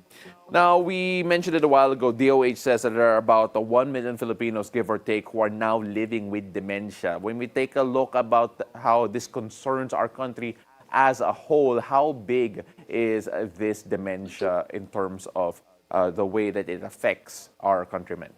Now, we mentioned it a while ago. DOH says that there are about 1 million Filipinos, give or take, who are now living with dementia. When we take a look about how this concerns our country as a whole, how big is this dementia in terms of the way that it affects our countrymen?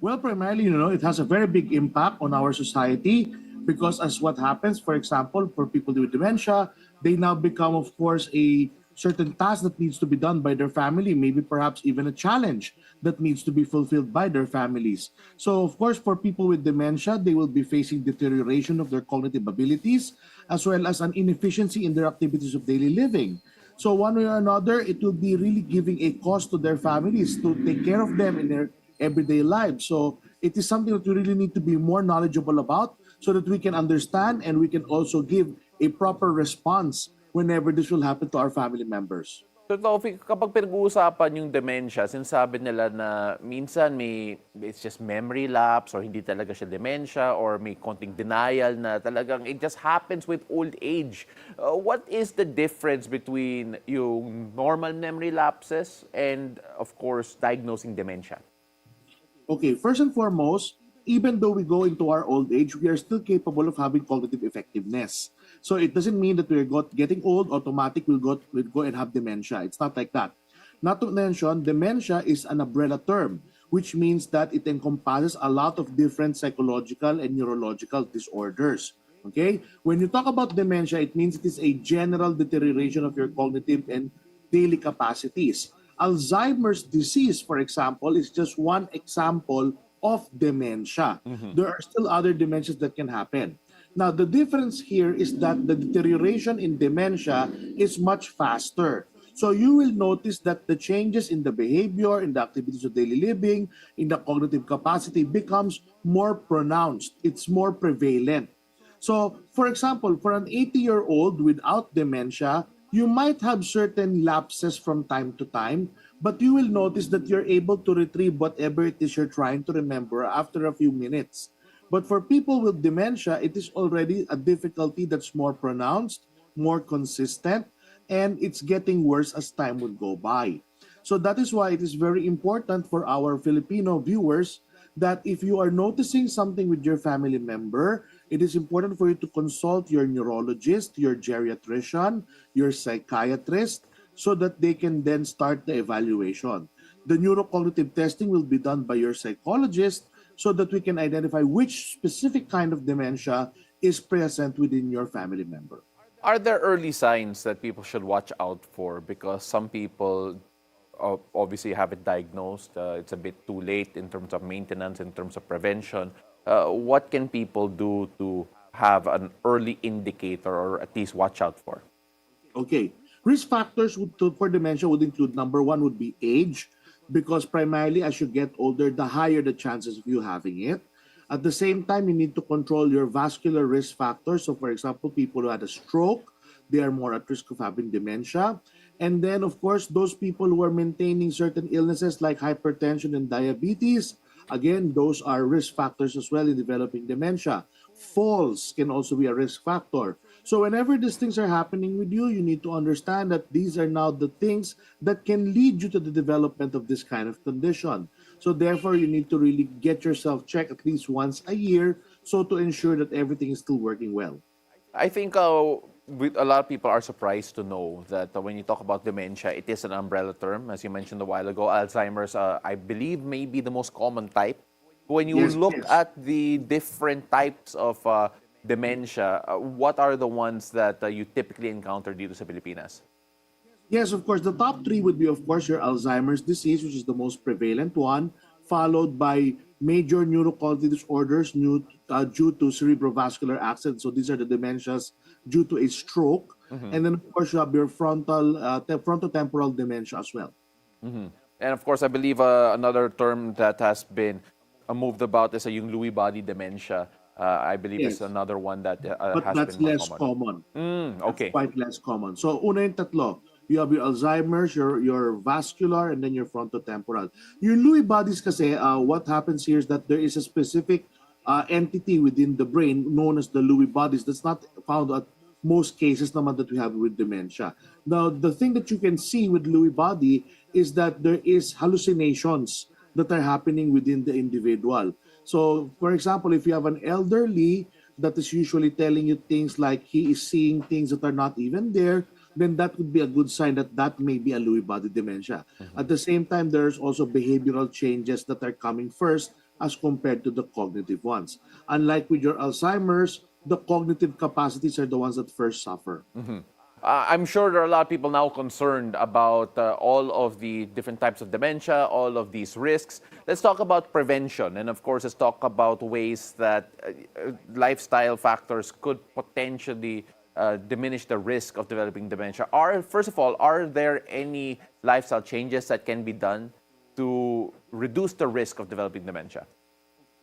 Well, primarily, it has a very big impact on our society Because as what happens, for example, for people with dementia, they now become, of course, a certain task that needs to be done by their family, maybe perhaps even a challenge that needs to be fulfilled by their families. So, of course, for people with dementia, they will be facing deterioration of their cognitive abilities as well as an inefficiency in their activities of daily living. So, one way or another, it will be really giving a cost to their families to take care of them in their everyday lives. So, it is something that we really need to be more knowledgeable about so that we can understand and we can also give a proper response whenever this will happen to our family members. So, Taufik, kapag pinag-uusapan yung dementia, sinasabi nila na minsan it's just memory lapse or hindi talaga siya dementia or may konting denial na talagang it just happens with old age. What is the difference between yung normal memory lapses and, of course, diagnosing dementia? Okay, first and foremost, even though we go into our old age, we are still capable of having cognitive effectiveness. So it doesn't mean that we're getting old, automatic, we'll go and have dementia. It's not like that. Not to mention, dementia is an umbrella term, which means that it encompasses a lot of different psychological and neurological disorders. Okay? When you talk about dementia, it means it is a general deterioration of your cognitive and daily capacities. Alzheimer's disease, for example, is just one example of dementia. There are still other dementias that can happen. Now, the difference here is that the deterioration in dementia is much faster. So you will notice that the changes in the behavior, in the activities of daily living, in the cognitive capacity becomes more pronounced. It's more prevalent. So, for example, for an 80-year-old without dementia, you might have certain lapses from time to time, but you will notice that you're able to retrieve whatever it is you're trying to remember after a few minutes. But for people with dementia, it is already a difficulty that's more pronounced, more consistent, and it's getting worse as time would go by. So that is why it is very important for our Filipino viewers that if you are noticing something with your family member, it is important for you to consult your neurologist, your geriatrician, your psychiatrist, so that they can then start the evaluation. The neurocognitive testing will be done by your psychologist so that we can identify which specific kind of dementia is present within your family member. Are there early signs that people should watch out for? Because some people obviously have it diagnosed. It's a bit too late in terms of maintenance, in terms of prevention. What can people do to have an early indicator or at least watch out for? Okay. Risk factors for dementia would include number one would be age, because primarily as you get older, the higher the chances of you having it. At the same time, you need to control your vascular risk factors. So, for example, people who had a stroke, they are more at risk of having dementia. And then, of course, those people who are maintaining certain illnesses like hypertension and diabetes, again, those are risk factors as well in developing dementia. Falls can also be a risk factor. So whenever these things are happening with you, you need to understand that these are now the things that can lead you to the development of this kind of condition. So therefore, you need to really get yourself checked at least once a year so to ensure that everything is still working well. I think a lot of people are surprised to know that when you talk about dementia, it is an umbrella term. As you mentioned a while ago, Alzheimer's, I believe, may be the most common type. When you look at the different types of dementia, what are the ones that you typically encounter dito sa Pilipinas? Yes, of course. The top three would be, of course, your Alzheimer's disease, which is the most prevalent one, followed by major neurocognitive disorders due to cerebrovascular accidents. So these are the dementias due to a stroke. And then, of course, you have your frontotemporal dementia as well. And of course, I believe another term that has been moved about is yung Lewy body dementia. I believe is another one that but has that's been more less common. Okay. That's quite less common. So, una yung tatlo. You have your Alzheimer's, your vascular, and then your frontotemporal. Your Lewy bodies kasi, what happens here is that there is a specific entity within the brain known as the Lewy bodies that's not found at most cases naman that we have with dementia. Now, the thing that you can see with Lewy body is that there is hallucinations that are happening within the individual. So, for example, if you have an elderly that is usually telling you things like he is seeing things that are not even there, then that would be a good sign that that may be a Lewy body dementia. At the same time, there's also behavioral changes that are coming first as compared to the cognitive ones. Unlike with your Alzheimer's, the cognitive capacities are the ones that first suffer. I'm sure there are a lot of people now concerned about all of the different types of dementia, all of these risks. Let's talk about prevention. And of course, let's talk about ways that lifestyle factors could potentially diminish the risk of developing dementia. First of all, are there any lifestyle changes that can be done to reduce the risk of developing dementia?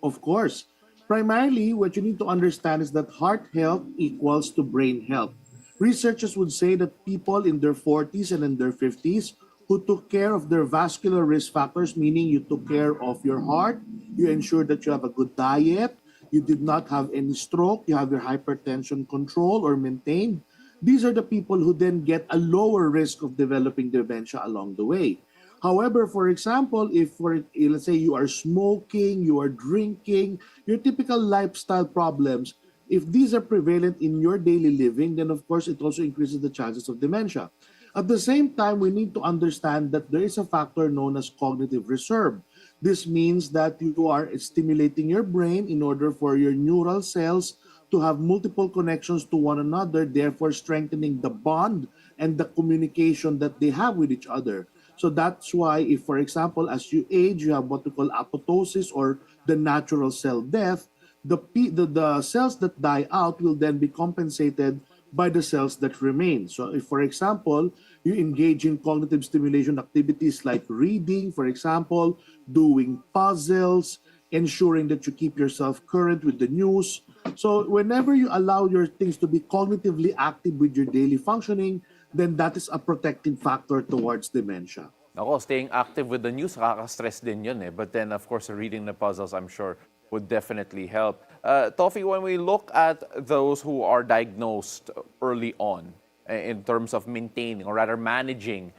Of course, primarily what you need to understand is that heart health equals to brain health. Researchers would say that people in their 40s and in their 50s who took care of their vascular risk factors, meaning you took care of your heart, you ensured that you have a good diet, you did not have any stroke, you have your hypertension controlled or maintained. These are the people who then get a lower risk of developing dementia along the way. However, for example, if let's say you are smoking, you are drinking, your typical lifestyle problems, if these are prevalent in your daily living, then of course it also increases the chances of dementia. At the same time, we need to understand that there is a factor known as cognitive reserve. This means that you are stimulating your brain in order for your neural cells to have multiple connections to one another, therefore strengthening the bond and the communication that they have with each other. So that's why if, for example, as you age, you have what we call apoptosis or the natural cell death, the cells that die out will then be compensated by the cells that remain. So if, for example, you engage in cognitive stimulation activities like reading, for example, doing puzzles, ensuring that you keep yourself current with the news. So whenever you allow your things to be cognitively active with your daily functioning, then that is a protective factor towards dementia. Ako, staying active with the news, nakaka-stress din yun eh. But then, of course, reading the puzzles, I'm sure, would definitely help. Tofi, when we look at those who are diagnosed early on in terms of maintaining or rather managing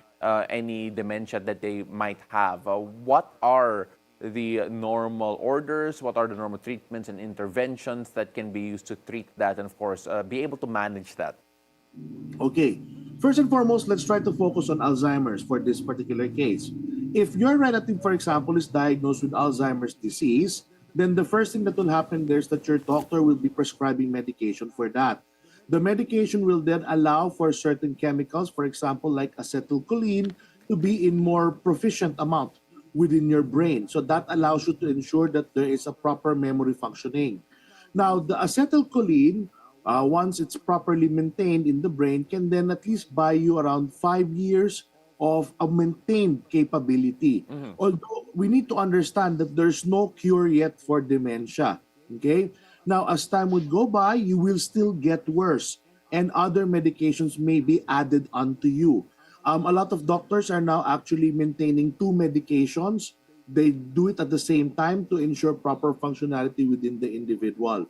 any dementia that they might have, what are the normal orders? What are the normal treatments and interventions that can be used to treat that and, of course, be able to manage that? Okay, first and foremost, let's try to focus on Alzheimer's for this particular case. If your relative, for example, is diagnosed with Alzheimer's disease, then the first thing that will happen there is that your doctor will be prescribing medication for that. The medication will then allow for certain chemicals, for example, like acetylcholine, to be in more proficient amount within your brain. So that allows you to ensure that there is a proper memory functioning. Now, the acetylcholine, once it's properly maintained in the brain, can then at least buy you around 5 years of a maintained capability. Although we need to understand that there's no cure yet for dementia. Okay? Now, as time would go by, you will still get worse, and other medications may be added onto you. A lot of doctors are now actually maintaining two medications. They do it at the same time to ensure proper functionality within the individual.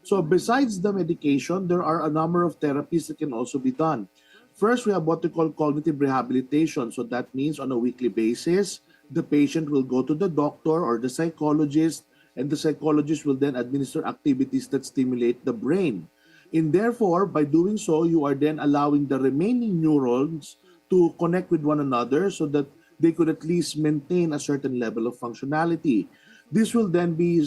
So besides the medication, there are a number of therapies that can also be done. First, we have what we call cognitive rehabilitation. So that means on a weekly basis, the patient will go to the doctor or the psychologist, and the psychologist will then administer activities that stimulate the brain. And therefore, by doing so, you are then allowing the remaining neurons to connect with one another so that they could at least maintain a certain level of functionality. This will then be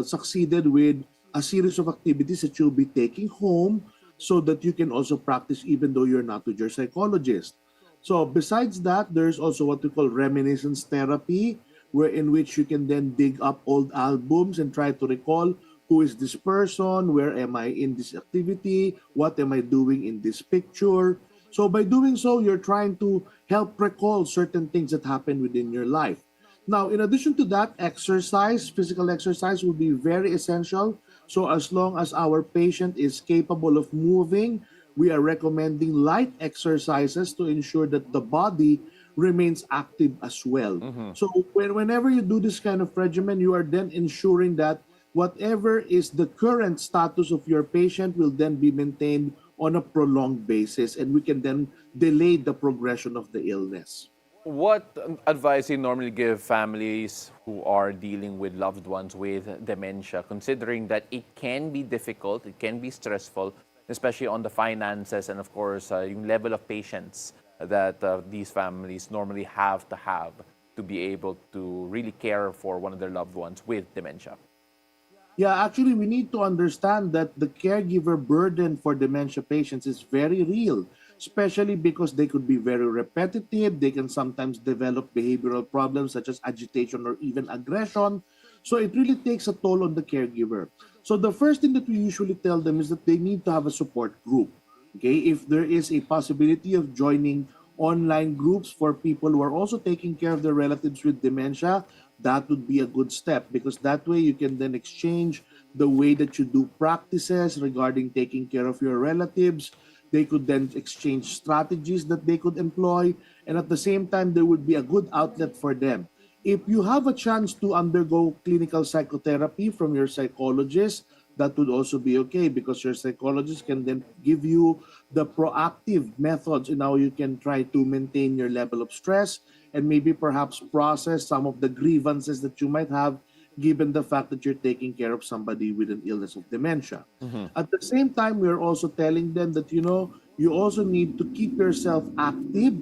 succeeded with a series of activities that you'll be taking home so that you can also practice even though you're not with your psychologist. So besides that, there's also what we call reminiscence therapy, in which you can then dig up old albums and try to recall who is this person, where am I in this activity, what am I doing in this picture. So by doing so, you're trying to help recall certain things that happen within your life. Now, in addition to that, exercise, physical exercise will be very essential. So as long as our patient is capable of moving, we are recommending light exercises to ensure that the body remains active as well. So whenever you do this kind of regimen, you are then ensuring that whatever is the current status of your patient will then be maintained on a prolonged basis, and we can then delay the progression of the illness. What advice do you normally give families who are dealing with loved ones with dementia, considering that it can be difficult, it can be stressful, especially on the finances and, of course, yung level of patience that these families normally have to be able to really care for one of their loved ones with dementia? Yeah, actually, we need to understand that the caregiver burden for dementia patients is very real, especially because they could be very repetitive. They can sometimes develop behavioral problems such as agitation or even aggression. So it really takes a toll on the caregiver. So the first thing that we usually tell them is that they need to have a support group. Okay, if there is a possibility of joining online groups for people who are also taking care of their relatives with dementia, that would be a good step because that way you can then exchange the way that you do practices regarding taking care of your relatives. They could then exchange strategies that they could employ, and at the same time, there would be a good outlet for them. If you have a chance to undergo clinical psychotherapy from your psychologist, that would also be okay because your psychologist can then give you the proactive methods in how you can try to maintain your level of stress and maybe perhaps process some of the grievances that you might have given the fact that you're taking care of somebody with an illness of dementia. At the same time, we're also telling them that, you also need to keep yourself active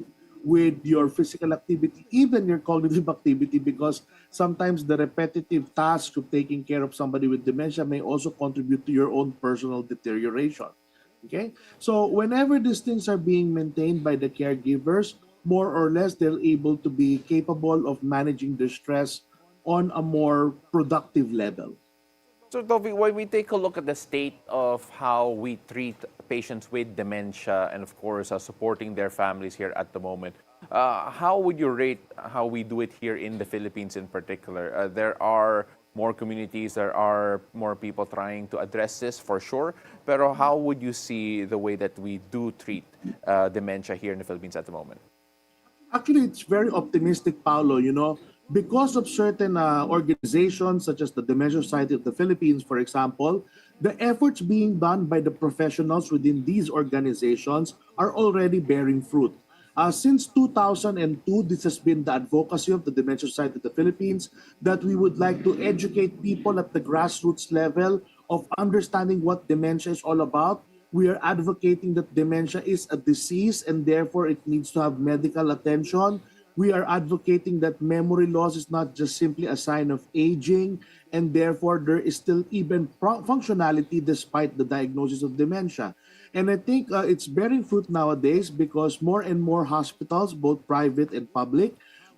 with your physical activity, even your cognitive activity, because sometimes the repetitive task of taking care of somebody with dementia may also contribute to your own personal deterioration. Okay? So whenever these things are being maintained by the caregivers, more or less they're able to be capable of managing the stress on a more productive level. So, Toby, when we take a look at the state of how we treat patients with dementia and, of course, supporting their families here at the moment, how would you rate how we do it here in the Philippines in particular? There are more communities, there are more people trying to address this for sure. Pero how would you see the way that we do treat dementia here in the Philippines at the moment? Actually, it's very optimistic, Paolo. Because of certain organizations such as the Dementia Society of the Philippines, for example, the efforts being done by the professionals within these organizations are already bearing fruit. Since 2002, this has been the advocacy of the Dementia Society of the Philippines that we would like to educate people at the grassroots level of understanding what dementia is all about. We are advocating that dementia is a disease and therefore it needs to have medical attention. We are advocating that memory loss is not just simply a sign of aging, and therefore there is still even functionality despite the diagnosis of dementia. And I think it's bearing fruit nowadays because more and more hospitals, both private and public,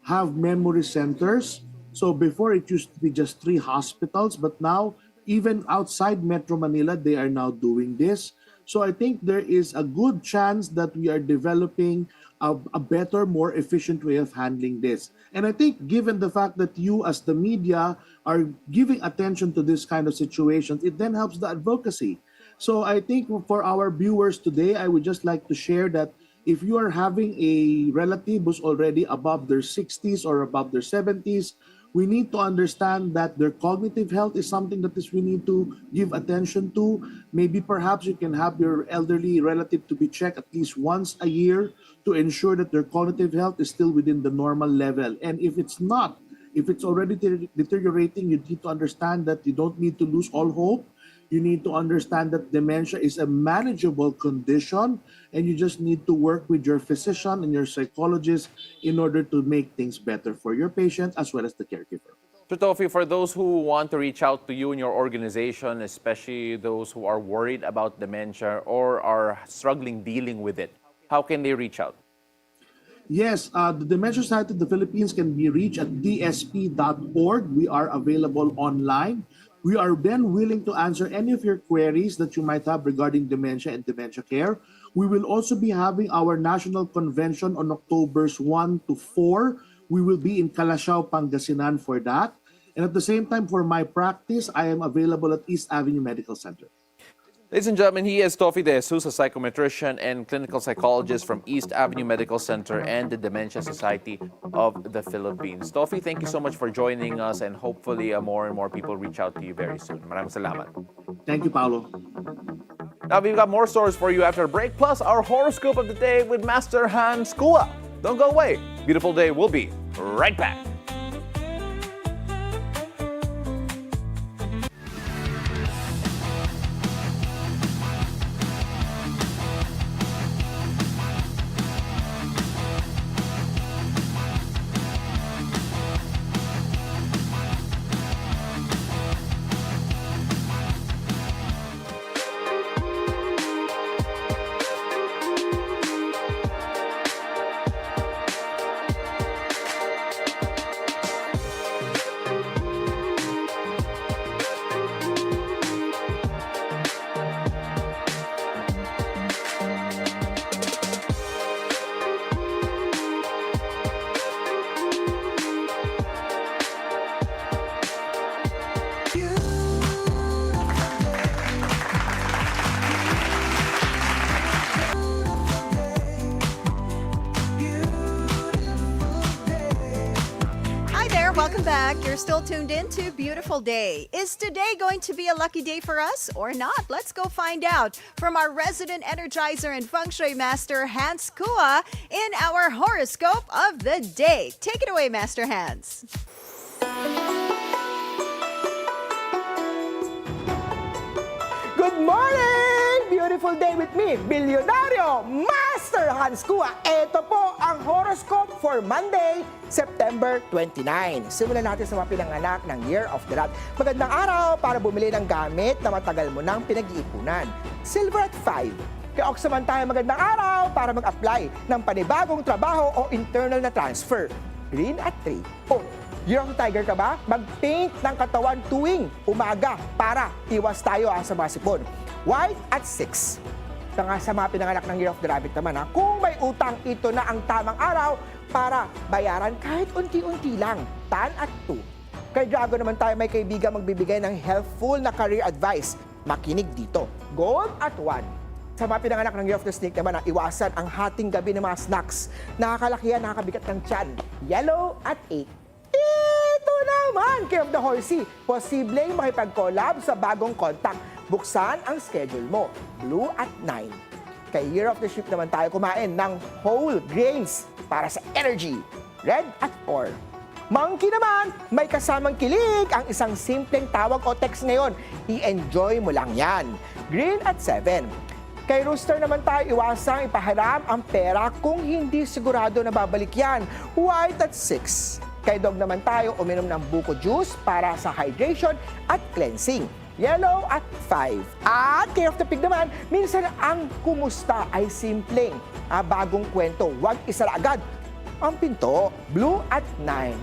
have memory centers. So before it used to be just 3 hospitals, but now even outside Metro Manila, they are now doing this. So I think there is a good chance that we are developing a better, more efficient way of handling this. And I think given the fact that you as the media are giving attention to this kind of situations, it then helps the advocacy. So I think for our viewers today, I would just like to share that if you are having a relative who's already above their 60s or above their 70s, we need to understand that their cognitive health is something that we need to give attention to. Maybe perhaps you can have your elderly relative to be checked at least once a year to ensure that their cognitive health is still within the normal level. And if it's not, if it's already deteriorating, you need to understand that you don't need to lose all hope. You need to understand that dementia is a manageable condition and you just need to work with your physician and your psychologist in order to make things better for your patient as well as the caregiver. So, Tofi, for those who want to reach out to you and your organization, especially those who are worried about dementia or are struggling dealing with it, how can they reach out? Yes, the Dementia Society of the Philippines can be reached at dsp.org. We are available online. We are then willing to answer any of your queries that you might have regarding dementia and dementia care. We will also be having our national convention on October's 1 to 4. We will be in Calasiao, Pangasinan for that. And at the same time, for my practice, I am available at East Avenue Medical Center. Ladies and gentlemen, he is Tofi De Jesus, a psychometrician and clinical psychologist from East Avenue Medical Center and the Dementia Society of the Philippines. Tofi, thank you so much for joining us and hopefully more and more people reach out to you very soon. Maraming salamat. Thank you, Paolo. Now, we've got more stories for you after a break, plus our horoscope of the day with Master Hans Kua. Don't go away. Beautiful day. We'll be right back. there, welcome back. You're still tuned in to Beautiful Day. Is today going to be a lucky day for us or not? Let's go find out from our resident energizer and feng shui master, Hans Kua, in our horoscope of the day. Take it away, Master Hans. Good morning! Beautiful day with me, Bilyonaryo Master Hans Kua. Ito po ang horoscope for Monday, September 29. Simulan natin sa mga pinanganak ng Year of the Rat. Magandang araw para bumili ng gamit na matagal mo nang pinag-iipunan. Silver at 5. Kay Ox naman tayo, magandang araw para mag-apply ng panibagong trabaho o internal na transfer. Green at 3. Oh, Year of the Tiger ka ba? Mag-paint ng katawan tuwing umaga para iwas tayo sa mga sipon. White at 6. Sa mga pinanganak ng Year of the Rabbit naman, kung may utang, ito na ang tamang araw para bayaran kahit unti-unti lang. Tan at 2. Kay Drago naman tayo, may kaibigan magbibigay ng helpful na career advice. Makinig dito. Gold at 1. Sa mga pinanganak ng Year of the Snake naman, iwasan ang hating gabi ng mga snacks. Nakakalakihan, nakakabigat ng tiyan. Yellow at 8. Ito naman, King of the Horsey. Posibleng makipag-collab sa bagong contact. Buksan ang schedule mo. Blue at 9. Kay Year of the Sheep naman tayo, kumain ng whole grains para sa energy. Red at 4. Monkey naman, may kasamang kilig ang isang simpleng tawag o text ngayon. I-enjoy mo lang yan. Green at 7. Kay Rooster naman tayo, iwasang ipahiram ang pera kung hindi sigurado na babalik yan. White at 6. Kay Dog naman tayo, uminom ng buko juice para sa hydration at cleansing. Yellow at 5. At kay of the Pig naman, minsan ang kumusta ay simpleng bagong kwento. Huwag isara agad ang pinto. Blue at 9.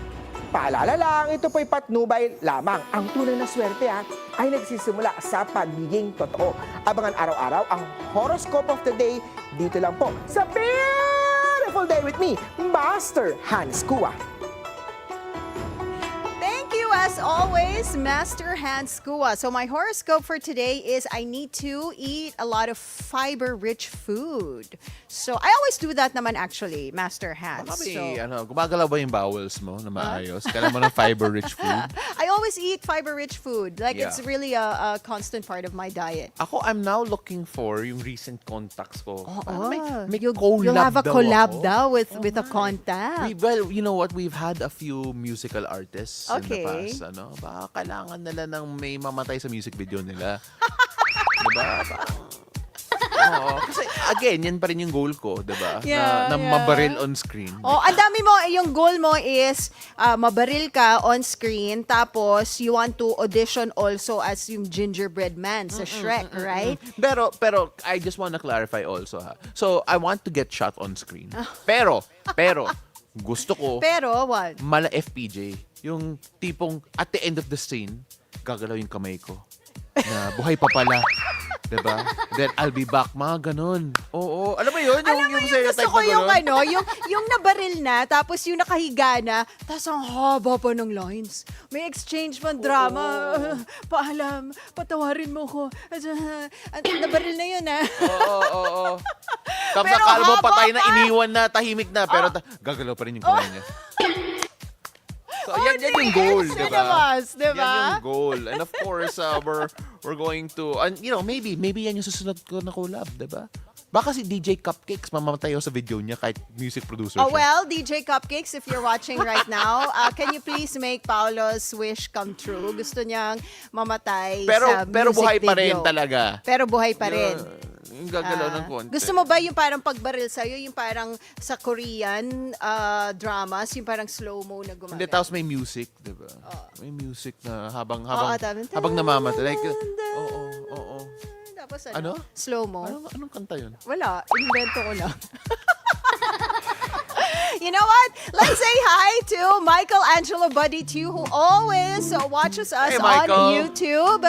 Paalala lang, ito po'y patnubay lamang. Ang tunay na swerte ay nagsisimula sa pagiging totoo. Abangan araw-araw ang horoscope of the day dito lang po sa Beautiful Day with me, Master Hans Kua. As always, Master Hans Kua. So my horoscope for today is I need to eat a lot of fiber-rich food. So I always do that naman actually, Master Hans. Baka may, So, gumagalaw ba yung bowels mo na maayos? Kailan mo ng fiber-rich food? I always eat fiber-rich food. Like Yeah. it's really a constant part of my diet. Ako, I'm now looking for yung recent contacts ko. Parang may You'll collab have a daw collab ako. daw with a contact. Well, you know what? We've had a few musical artists in the Okay. past. Baka kailangan nila ng may mamatay sa music video nila. Diba? Oo. Kasi again, yan pa rin yung goal ko, diba? Yeah, na yeah. mabaril on screen. Oh, ang dami mo, yung goal mo is mabaril ka on screen, tapos you want to audition also as yung gingerbread man sa Shrek, right? Pero I just want to clarify also So, I want to get shot on screen. Pero gusto ko Pero, what? mala FPJ. Yung tipong at the end of the scene, gagalaw yung kamay ko. Na buhay pa pala. Diba? Then I'll be back. Mga ganun. Oo. Alam mo yun? Alam mo yung gusto ko yung yung nabaril na, tapos yung nakahiga na, tapos ang haba pa ng lines. May exchange man drama. Paalam, patawarin mo ko. Nabaril na yun Oo. Tapos Pero akala mo haba patay na, pa. iniwan na, tahimik na. Pero gagalaw pa rin yung kamay niya. So, yan yung goal, Yes, diba? Cinemas, diba? Yan yung goal. And of course, we're going to, and maybe yan yung susunod ko na collab, diba? Baka si DJ Cupcakes mamamatay sa video niya kahit music producer Oh, siya. well, DJ Cupcakes, if you're watching right now, can you please make Paolo's wish come true? Gusto niyang mamatay sa music Pero buhay pa rin video. talaga. Pero buhay pa rin. Yung gagalaw ng konti. Gusto mo ba yung parang pagbaril sa'yo, yung parang sa Korean dramas, yung parang slow-mo na gumagana? Hindi, tapos may music, diba? May music na habang tama. namamatay. Like, oo. Tapos Ano? Slow-mo. Anong kanta yun? Wala, invento ko lang. You know what? Let's say hi to Michael Angelo Buddy too, who always watches us Hey, on Michael. YouTube.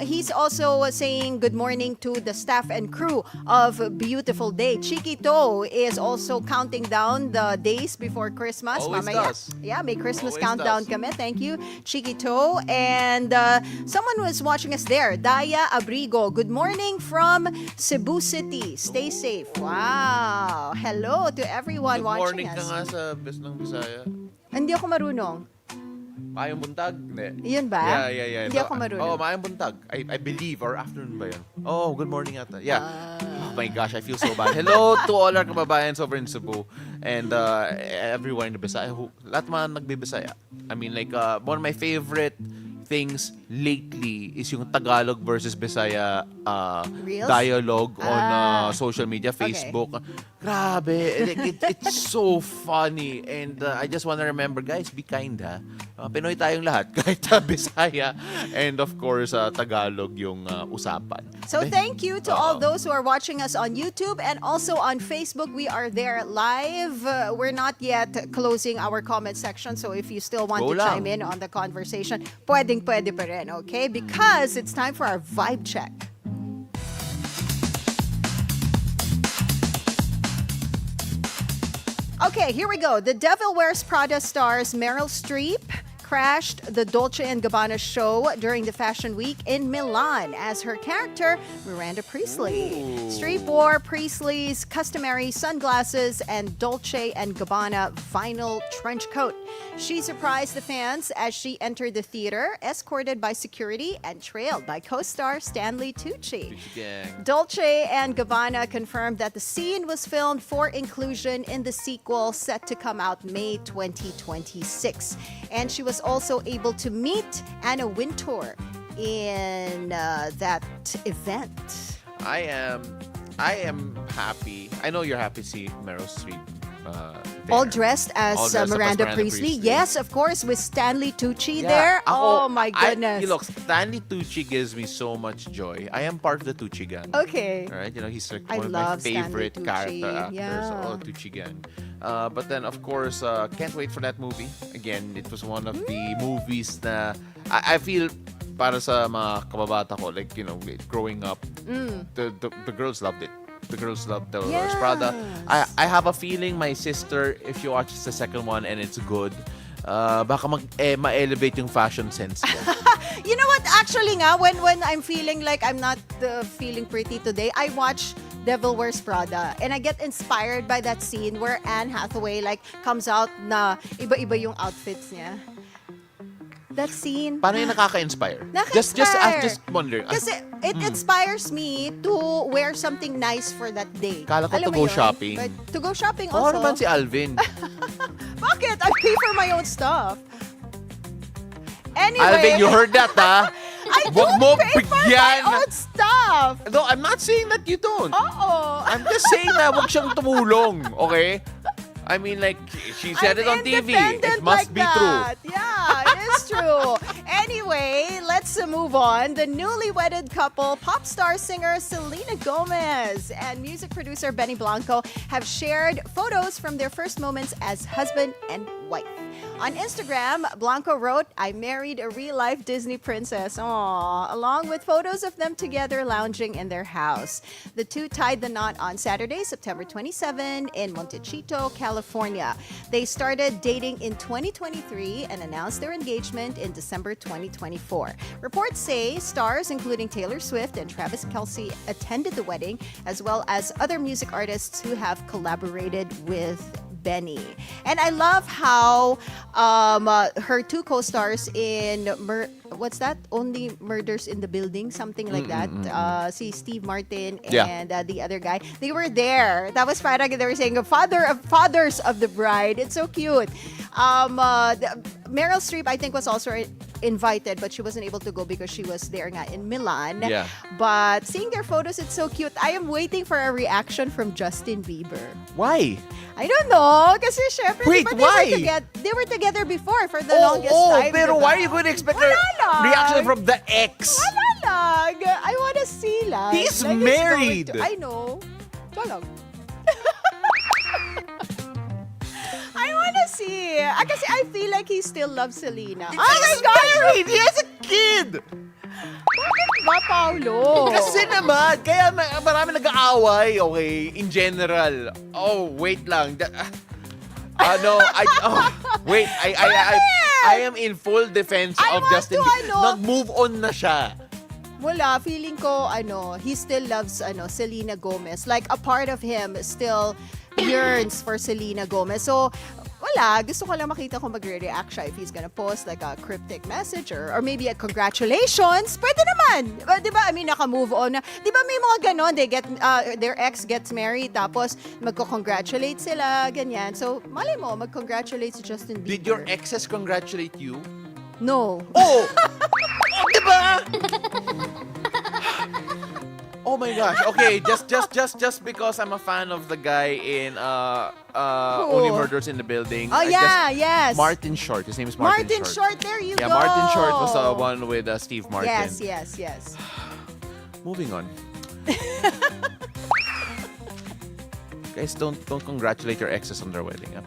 He's also saying good morning to the staff and crew of Beautiful Day. Chiquito is also counting down the days before Christmas. Always does. Yeah, may Christmas Always countdown does. kami. Thank you, Chiquito. And someone was watching us there, Daya Abrigo. Good morning from Cebu City. Stay safe. Wow. Hello to everyone Good watching morning us. ka nga sa best ng Bisaya. Hindi ako marunong. Mayang buntag? Hindi. Yun ba? Yeah. Hindi ako marunong. Oh, mayang buntag. I believe. Or afternoon ba yun? Oh, good morning ata. Yeah. Oh my gosh, I feel so bad. Hello to all our kababayans over in Cebu. And everyone in the Bisaya. Lahat man nagbibisaya. I mean, like, one of my favorite things lately is yung Tagalog versus Bisaya Reels? dialogue on social media, Okay. Facebook. Grabe. It's so funny. And I just want to remember, guys, be kind, ha? Pinoy tayong lahat, kahit Bisaya. And of course, Tagalog yung usapan. So thank you to all those who are watching us on YouTube and also on Facebook. We are there live. We're not yet closing our comment section. So if you still want Go to lang. chime in on the conversation, pwede pa rin, okay? Because it's time for our vibe check. Okay, here we go. The Devil Wears Prada stars Meryl Streep crashed the Dolce & Gabbana show during the Fashion Week in Milan as her character, Miranda Priestley. Streep wore Priestley's customary sunglasses and Dolce & Gabbana vinyl trench coat. She surprised the fans as she entered the theater, escorted by security and trailed by co-star Stanley Tucci. Gang. Dolce and Gabbana confirmed that the scene was filmed for inclusion in the sequel set to come out May 2026. And she was also able to meet Anna Wintour in that event. I am happy. I know you're happy to see Meryl Streep. All there. dressed as All dressed up as Miranda Miranda Priestley. Priestley. Yes, of course, with Stanley Tucci Yeah, there. ako- Oh my goodness. Look, Stanley Tucci gives me so much joy. I am part of the Tucci gang. Okay. All right, he's like I one of my love Stanley favorite Tucci. character actors. Yeah. Oh, Tucci gang. But then, of course, can't wait for that movie. Again, it was one of the movies na I feel para sa mga kababata ko, like, growing up, the girls loved it. The girls loved the Wears Prada. I have a feeling my sister, if she watches the second one and it's good, baka ma-elevate yung fashion sense niya. You know what? Actually nga, when I'm feeling like I'm not feeling pretty today, I watch Devil Wears Prada. And I get inspired by that scene where Anne Hathaway like comes out na iba-iba yung outfits niya. That scene. Paano yung nakaka-inspire? Nakaka-inspire. Just wondering. Kasi it inspires me to wear something nice for that day. Kala ko Alam to mo go yun? shopping. But to go shopping Oo also. naman si Alvin. Bakit? I pay for my own stuff. Anyway. Alvin, you heard that, ha? I Wag don't mo pay for my bigyan. own stuff. No, I'm not saying that you don't. Oo. I'm just saying na wag siyang tumulong, okay? I mean, like, she said it on TV. Independent It must like be true. that. Yeah, it is true. Anyway, let's move on. The newly wedded couple, pop star singer Selena Gomez and music producer Benny Blanco, have shared photos from their first moments as husband and wife. On Instagram, Blanco wrote, "I married a real-life Disney princess," aww, along with photos of them together lounging in their house. The two tied the knot on Saturday, September 27, in Montecito, California. They started dating in 2023 and announced their engagement in December 2024. Reports say stars including Taylor Swift and Travis Kelce attended the wedding, as well as other music artists who have collaborated with Benny. And I love how her two co-stars in what's that? Only Murders in the Building, something like that. Si Steve Martin and the other guy, they were there. That was parang they were saying fathers of the bride. It's so cute. Meryl Streep, I think, was also invited, but she wasn't able to go because she was there nga in Milan. Yeah. But seeing their photos, it's so cute. I am waiting for a reaction from Justin Bieber. Why? I don't know. Kasi syempre, Wait, di ba why? They were together before for the longest time. pero diba? why are you going to expect a Wala lang. reaction from the ex? Wala lang. I wanna see lang. He's Like, married. I know. Ito lang. I wanna see. Kasi I feel like he still loves Selena. Oh my He's gosh! married! He has a kid! Bakit ba, Paolo? Kasi naman, kaya marami nag-aaway, okay, in general. Oh, wait lang. Wait, I am in full defense I of want Justin to, Bieber. Nag-move on na siya. Wala, feeling ko, he still loves, Selena Gomez. Like, a part of him still yearns for Selena Gomez. So, wala wala, gusto ko lang makita kung magre-react siya if he's gonna post like a cryptic message or maybe a congratulations. Pwede naman. Di ba? I mean, naka-move on na. Di ba may mga ganon, they get, their ex gets married, tapos magko-congratulate sila, ganyan. So, malay mo, mag-congratulate si Justin Bieber. Did your exes congratulate you? No. Oh! Oh, diba? Oh my gosh. Okay, just because I'm a fan of the guy in Only Murders in the Building. Oh, yes. Martin Short. His name is Martin Short, there you go. Yeah, Martin Short was the one with Steve Martin. Yes. Moving on. Guys, don't congratulate your exes on their wedding. Huh?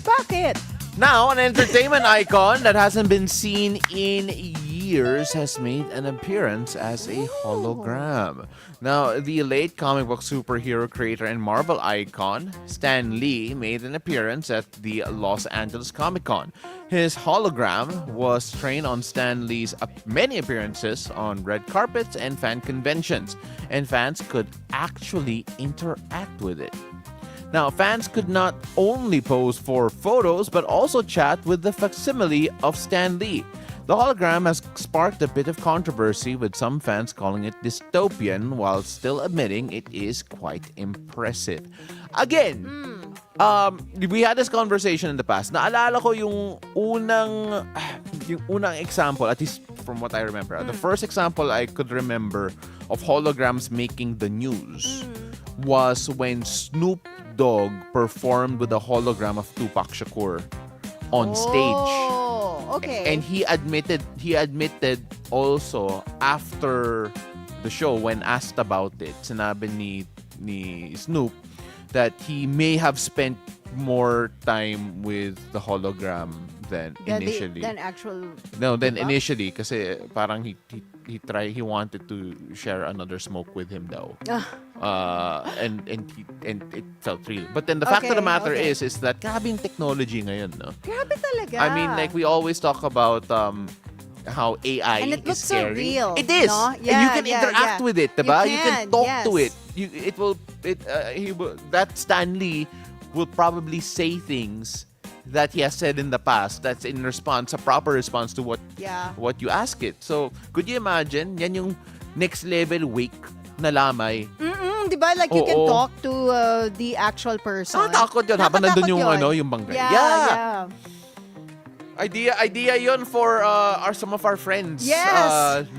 Bakit? Now, an entertainment icon that hasn't been seen in years has made an appearance as a hologram. Now, the late comic book superhero creator and Marvel icon, Stan Lee, made an appearance at the Los Angeles Comic Con. His hologram was trained on Stan Lee's many appearances on red carpets and fan conventions, and fans could actually interact with it. Now, fans could not only pose for photos, but also chat with the facsimile of Stan Lee. The hologram has sparked a bit of controversy, with some fans calling it dystopian, while still admitting it is quite impressive. Again, we had this conversation in the past. Naalala ko yung unang example, at least from what I remember. The first example I could remember of holograms making the news was when Snoop Dogg performed with a hologram of Tupac Shakur on stage. Oh, okay. And he admitted also after the show, when asked about it, sinabi ni Snoop that he may have spent more time with the hologram than initially. Than actual... No, than initially, kasi parang he wanted to share another smoke with him daw. And it felt real. But then the fact of the matter is that grabe yung technology ngayon, no? Grabe talaga. I mean, like we always talk about how AI and it is looks scary. so real. It is. No? And you can interact with it, diba? You can talk to it. That Stan Lee will probably say things that he has said in the past that's in response, a proper response to what you ask it. So, could you imagine? Yan yung next level wake na lamay. Diba? Like you can talk to the actual person. Nakatakot yun habang nandun yung, yung banggay. Yeah. Idea yun for some of our friends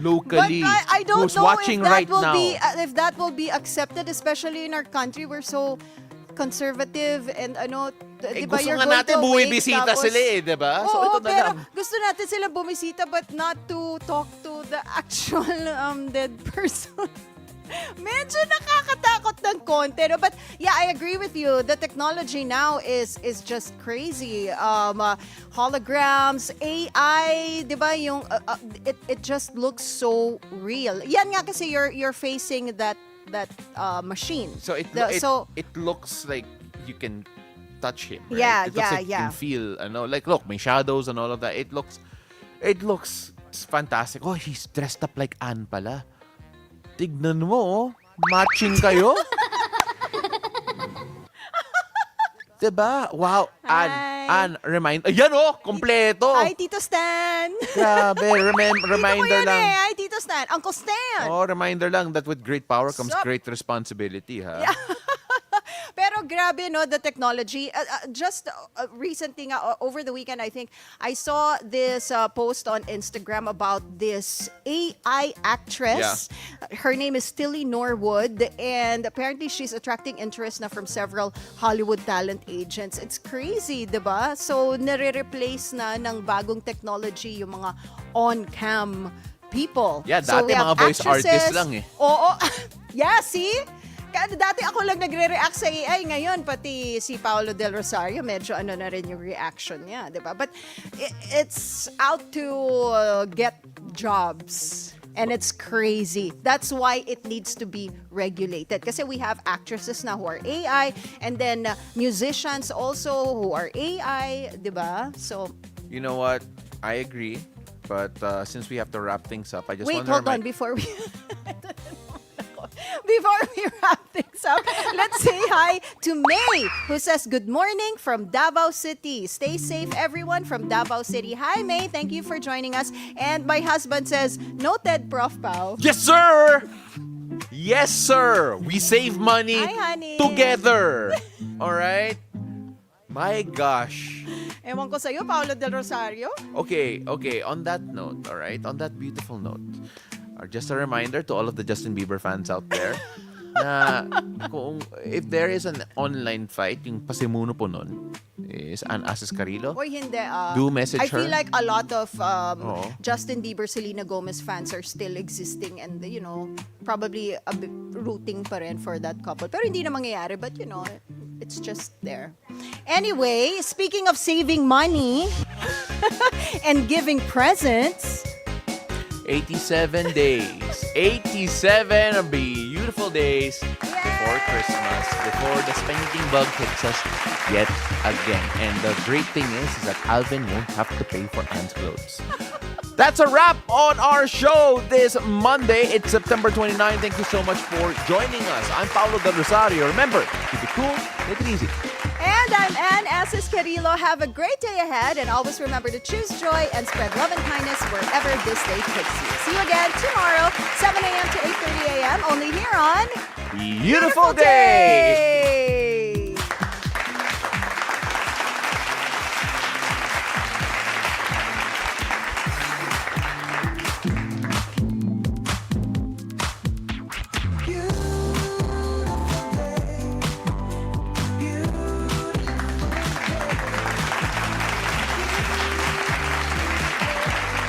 locally But I don't who's know watching if that right will now. If that will be accepted, especially in our country. We're so conservative and diba, gusto you're nga going natin to wake, buwibisita tapos, sila diba? So oo, ito na pero lang. gusto natin sila bumisita but not to talk to the actual dead person. Medyo nakakatakot ng konti. No? But yeah, I agree with you. The technology now is just crazy. Holograms, AI, di ba? Yung, it just looks so real. Yan nga kasi you're facing that machine. So it looks like you can touch him. Right? Yeah, it looks like you can feel, like look, may shadows and all of that. It looks fantastic. Oh, he's dressed up like Anne pala. Tignan mo, matching kayo. Diba? Wow, Anne, remind. Ayan kompleto. Hi, Tito Stan. Grabe, reminder lang. Hi, Tito Stan. Uncle Stan. Oh, reminder lang that with great power comes great responsibility, ha? Yeah. Pero grabe, no, the technology. Just recently, over the weekend, I think, I saw this post on Instagram about this AI actress. Yeah. Her name is Tilly Norwood, and apparently she's attracting interest na from several Hollywood talent agents. It's crazy, diba? So, nare-replace na ng bagong technology yung mga on-cam people. Yeah, so dati mga voice artists lang eh. Oo. Yeah, see? Dati ako lang nagre-react sa AI, ngayon pati si Paolo del Rosario medyo na rin yung reaction niya, 'di ba? But it's out to get jobs. And it's crazy. That's why it needs to be regulated. Kasi we have actresses na who are AI, and then musicians also who are AI, 'di ba? So, you know what? I agree. But since we have to wrap things up, I just want to hold on before we Before we wrap things up, let's say hi to May, who says, good morning from Davao City. Stay safe, everyone, from Davao City. Hi, May. Thank you for joining us. And my husband says, noted, Prof. Pao. Yes, sir! Yes, sir! We save money Hi, honey. together. All right? My gosh. Ewan ko sa'yo, Paolo del Rosario. Okay. On that note, all right? On that beautiful note, just a reminder to all of the Justin Bieber fans out there na if there is an online fight, yung pasimuno po nun is an Asis-Carilo. Or hindi. Do message I her. feel like a lot of Oo. Justin Bieber, Selena Gomez fans are still existing and, probably a bit rooting pa rin for that couple. Pero hindi na mangyayari, but, it's just there. Anyway, speaking of saving money and giving presents, 87 days. 87 beautiful days before Christmas, before the spending bug hits us yet again. And the great thing is that Alvin won't have to pay for Anne's clothes. That's a wrap on our show this Monday. It's September 29. Thank you so much for joining us. I'm Paolo del Rosario. Remember, keep it cool, make it easy. and I'm Anne Asis-Carilo. Have a great day ahead, and always remember to choose joy and spread love and kindness wherever this day takes you. See you again tomorrow, 7 a.m. to 8:30 a.m. only here on Beautiful day!